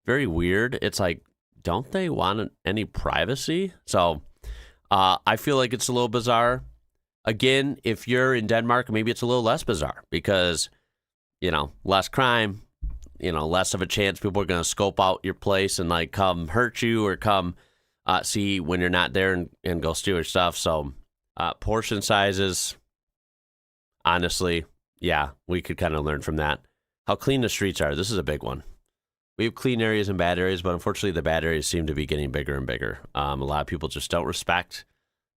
very weird. It's like, don't they want any privacy? So I feel like it's a little bizarre. Again, if you're in Denmark, maybe it's a little less bizarre because, less crime, less of a chance people are going to scope out your place and like come hurt you or come see when you're not there and go steal your stuff. So portion sizes, honestly, yeah, we could kind of learn from that. How clean the streets are. This is a big one. We have clean areas and bad areas, but unfortunately the bad areas seem to be getting bigger and bigger. A lot of people just don't respect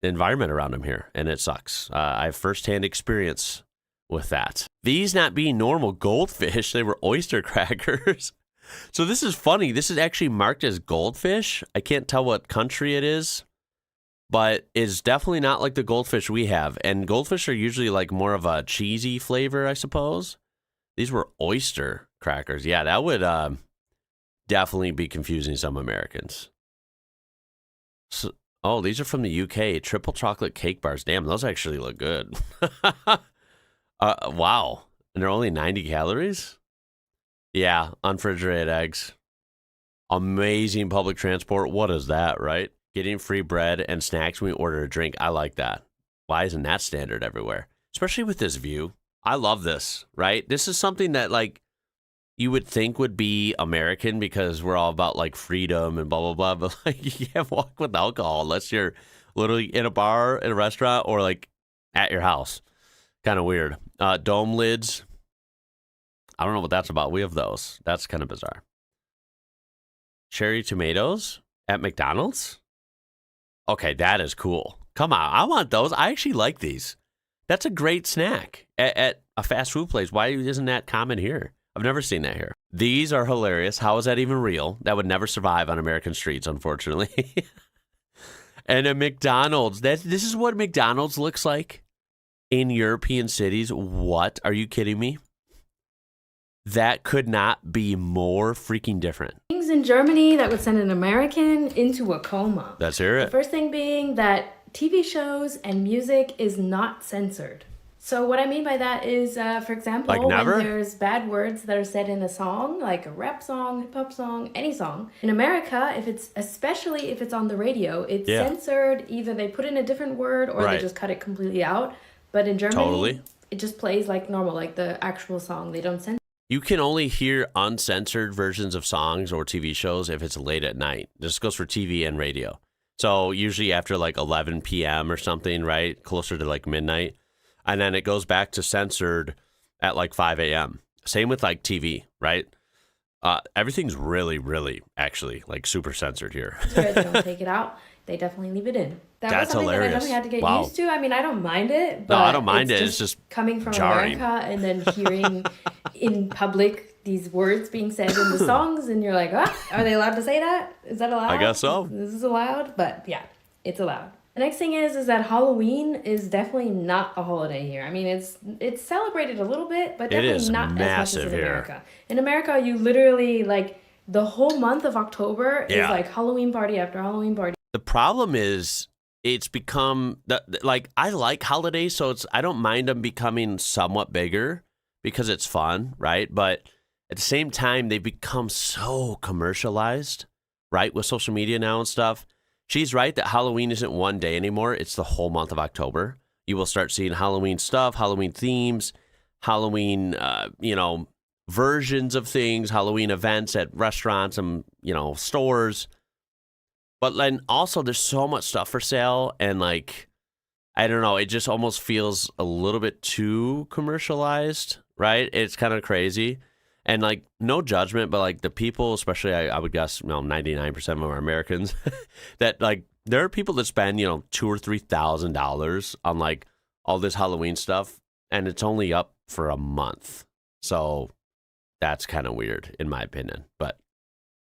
the environment around them here, and it sucks. I have firsthand experience with that. These not being normal goldfish, they were oyster crackers. So this is funny. This is actually marked as goldfish. I can't tell what country it is, but it's definitely not like the goldfish we have. And goldfish are usually like more of a cheesy flavor, I suppose. These were oyster crackers. Yeah, that would definitely be confusing some Americans. So, these are from the UK. Triple chocolate cake bars. Damn, those actually look good. Wow. And they're only 90 calories? Yeah, unrefrigerated eggs. Amazing public transport. What is that, right? Getting free bread and snacks when we order a drink. I like that. Why isn't that standard everywhere? Especially with this view. I love this, right? This is something that, like, you would think would be American because we're all about, like, freedom and blah, blah, blah. But, like, you can't walk with alcohol unless you're literally in a bar, in a restaurant, or, like, at your house. Kind of weird. Dome lids. I don't know what that's about. We have those. That's kind of bizarre. Cherry tomatoes at McDonald's? Okay, that is cool. Come on. I want those. I actually like these. That's a great snack at a fast food place. Why isn't that common here? I've never seen that here. These are hilarious. How is that even real? That would never survive on American streets, unfortunately. And a McDonald's. This is what McDonald's looks like in European cities. What? Are you kidding me? That could not be more freaking different. Things in Germany that would send an American into a coma. Let's hear it. The first thing being that TV shows and music is not censored. So what I mean by that is, for example, like never? When there's bad words that are said in a song, like a rap song, hip hop song, any song. In America, especially if it's on the radio, it's censored. Either they put in a different word or they just cut it completely out. But in Germany, it just plays like normal, like the actual song. They don't censor. You can only hear uncensored versions of songs or TV shows if it's late at night. This goes for TV and radio. So usually after like 11 p.m. or something, right? Closer to like midnight. And then it goes back to censored at like 5 a.m. Same with like TV, right? Everything's really, really actually like super censored here. They don't take it out. They definitely leave it in. That's hilarious. That I definitely had to get used to. I mean, I don't mind it. But no, I don't mind it. It's just coming from jarring. America and then hearing in public these words being said in the songs, and you're like, are they allowed to say that? Is that allowed? I guess so. This is allowed, but yeah, it's allowed. The next thing is that Halloween is definitely not a holiday here. I mean, it's celebrated a little bit, but definitely not as much as in America. In America, you literally, like, the whole month of October is like Halloween party after Halloween party. The problem is it's become, like, I like holidays, so I don't mind them becoming somewhat bigger because it's fun, right? But at the same time, they've become so commercialized, right, with social media now and stuff. She's right that Halloween isn't one day anymore. It's the whole month of October. You will start seeing Halloween stuff, Halloween themes, Halloween, versions of things, Halloween events at restaurants and, stores. But then also there's so much stuff for sale. And like, I don't know, it just almost feels a little bit too commercialized, right? It's kind of crazy. And like, no judgment, but like the people, especially I would guess, 99% of our Americans, that like there are people that spend, $2,000 or $3,000 on like all this Halloween stuff, and it's only up for a month. So that's kind of weird, in my opinion. But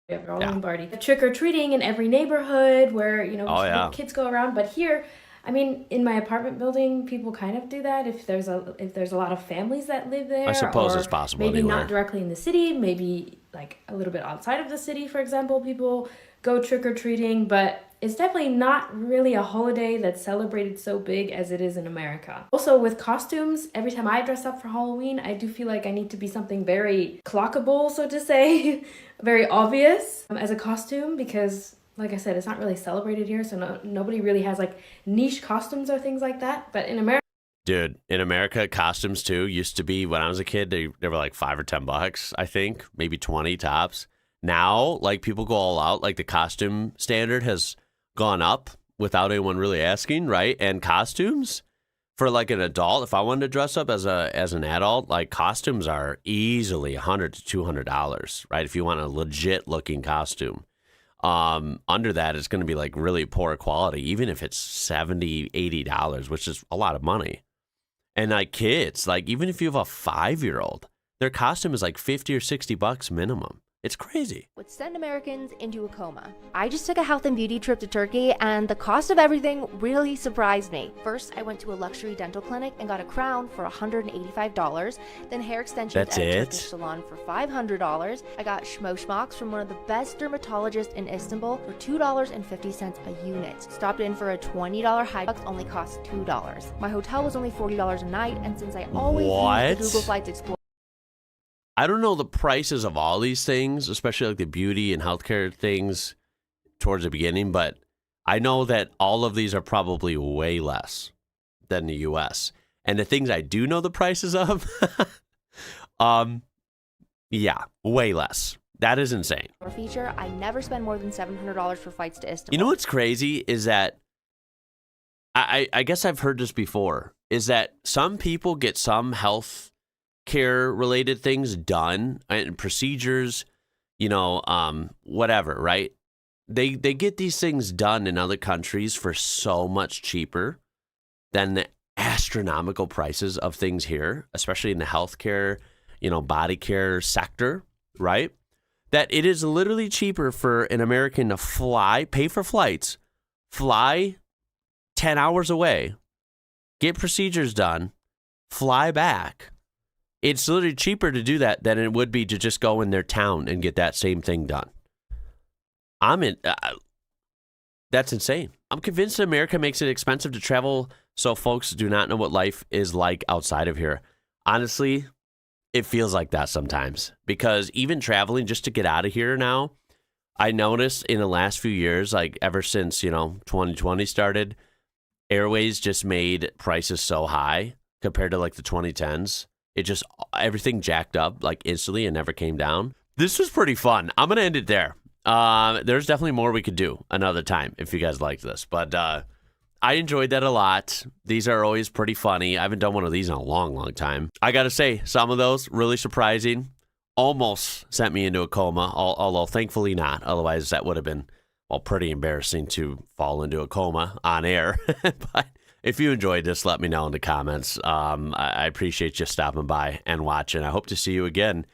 we have our own party, trick or treating in every neighborhood where kids go around. But here, I mean, in my apartment building, people kind of do that if there's a lot of families that live there. I suppose it's possible. Maybe anywhere. Not directly in the city, maybe like a little bit outside of the city, for example, people go trick-or-treating, but it's definitely not really a holiday that's celebrated so big as it is in America. Also with costumes, every time I dress up for Halloween, I do feel like I need to be something very clockable, so to say, very obvious as a costume, because like I said, it's not really celebrated here, so nobody really has like niche costumes or things like that. But in America, dude, in America, costumes too used to be, when I was a kid, they were like $5 or $10, I think, maybe 20 tops. Now, like, people go all out. Like, the costume standard has gone up without anyone really asking, right? And costumes for like an adult, if I wanted to dress up as an adult, like costumes are easily $100 to $200, right? If you want a legit looking costume. Under that, it's going to be like really poor quality, even if it's $70, $80, which is a lot of money. And like kids, like even if you have a 5-year-old, their costume is like $50 or $60 minimum. It's crazy. Would send Americans into a coma. I just took a health and beauty trip to Turkey, and the cost of everything really surprised me. First, I went to a luxury dental clinic and got a crown for $185. Then hair extensions at a Turkish salon for $500. I got schmoschmocks from one of the best dermatologists in Istanbul for $2.50 a unit. Stopped in for a $20 Hilux, only cost $2. My hotel was only $40 a night, and since I always use the Google Flights Explorer, I don't know the prices of all these things, especially like the beauty and healthcare things towards the beginning, but I know that all of these are probably way less than the US. And the things I do know the prices of, way less. That is insane. feature, I never spend more than $700 for flights to Istanbul. You know what's crazy is that, I guess I've heard this before, is that some people get some health care related things done and procedures, whatever, right? They get these things done in other countries for so much cheaper than the astronomical prices of things here, especially in the healthcare, body care sector, right? That it is literally cheaper for an American to pay for flights, fly 10 hours away, get procedures done, fly back. It's literally cheaper to do that than it would be to just go in their town and get that same thing done. That's insane. I'm convinced that America makes it expensive to travel, so folks do not know what life is like outside of here. Honestly, it feels like that sometimes, because even traveling just to get out of here now, I noticed in the last few years, like ever since, 2020 started, Airways just made prices so high compared to like the 2010s. It just, everything jacked up like instantly and never came down. This was pretty fun. I'm going to end it there. There's definitely more we could do another time if you guys liked this. But I enjoyed that a lot. These are always pretty funny. I haven't done one of these in a long, long time. I got to say, some of those really surprising. Almost sent me into a coma, although thankfully not. Otherwise, that would have been, pretty embarrassing to fall into a coma on air. But if you enjoyed this, let me know in the comments. I appreciate you stopping by and watching. I hope to see you again.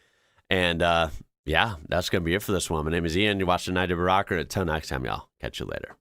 And that's going to be it for this one. My name is Ian. You're watching IWrocker. Until next time, y'all. Catch you later.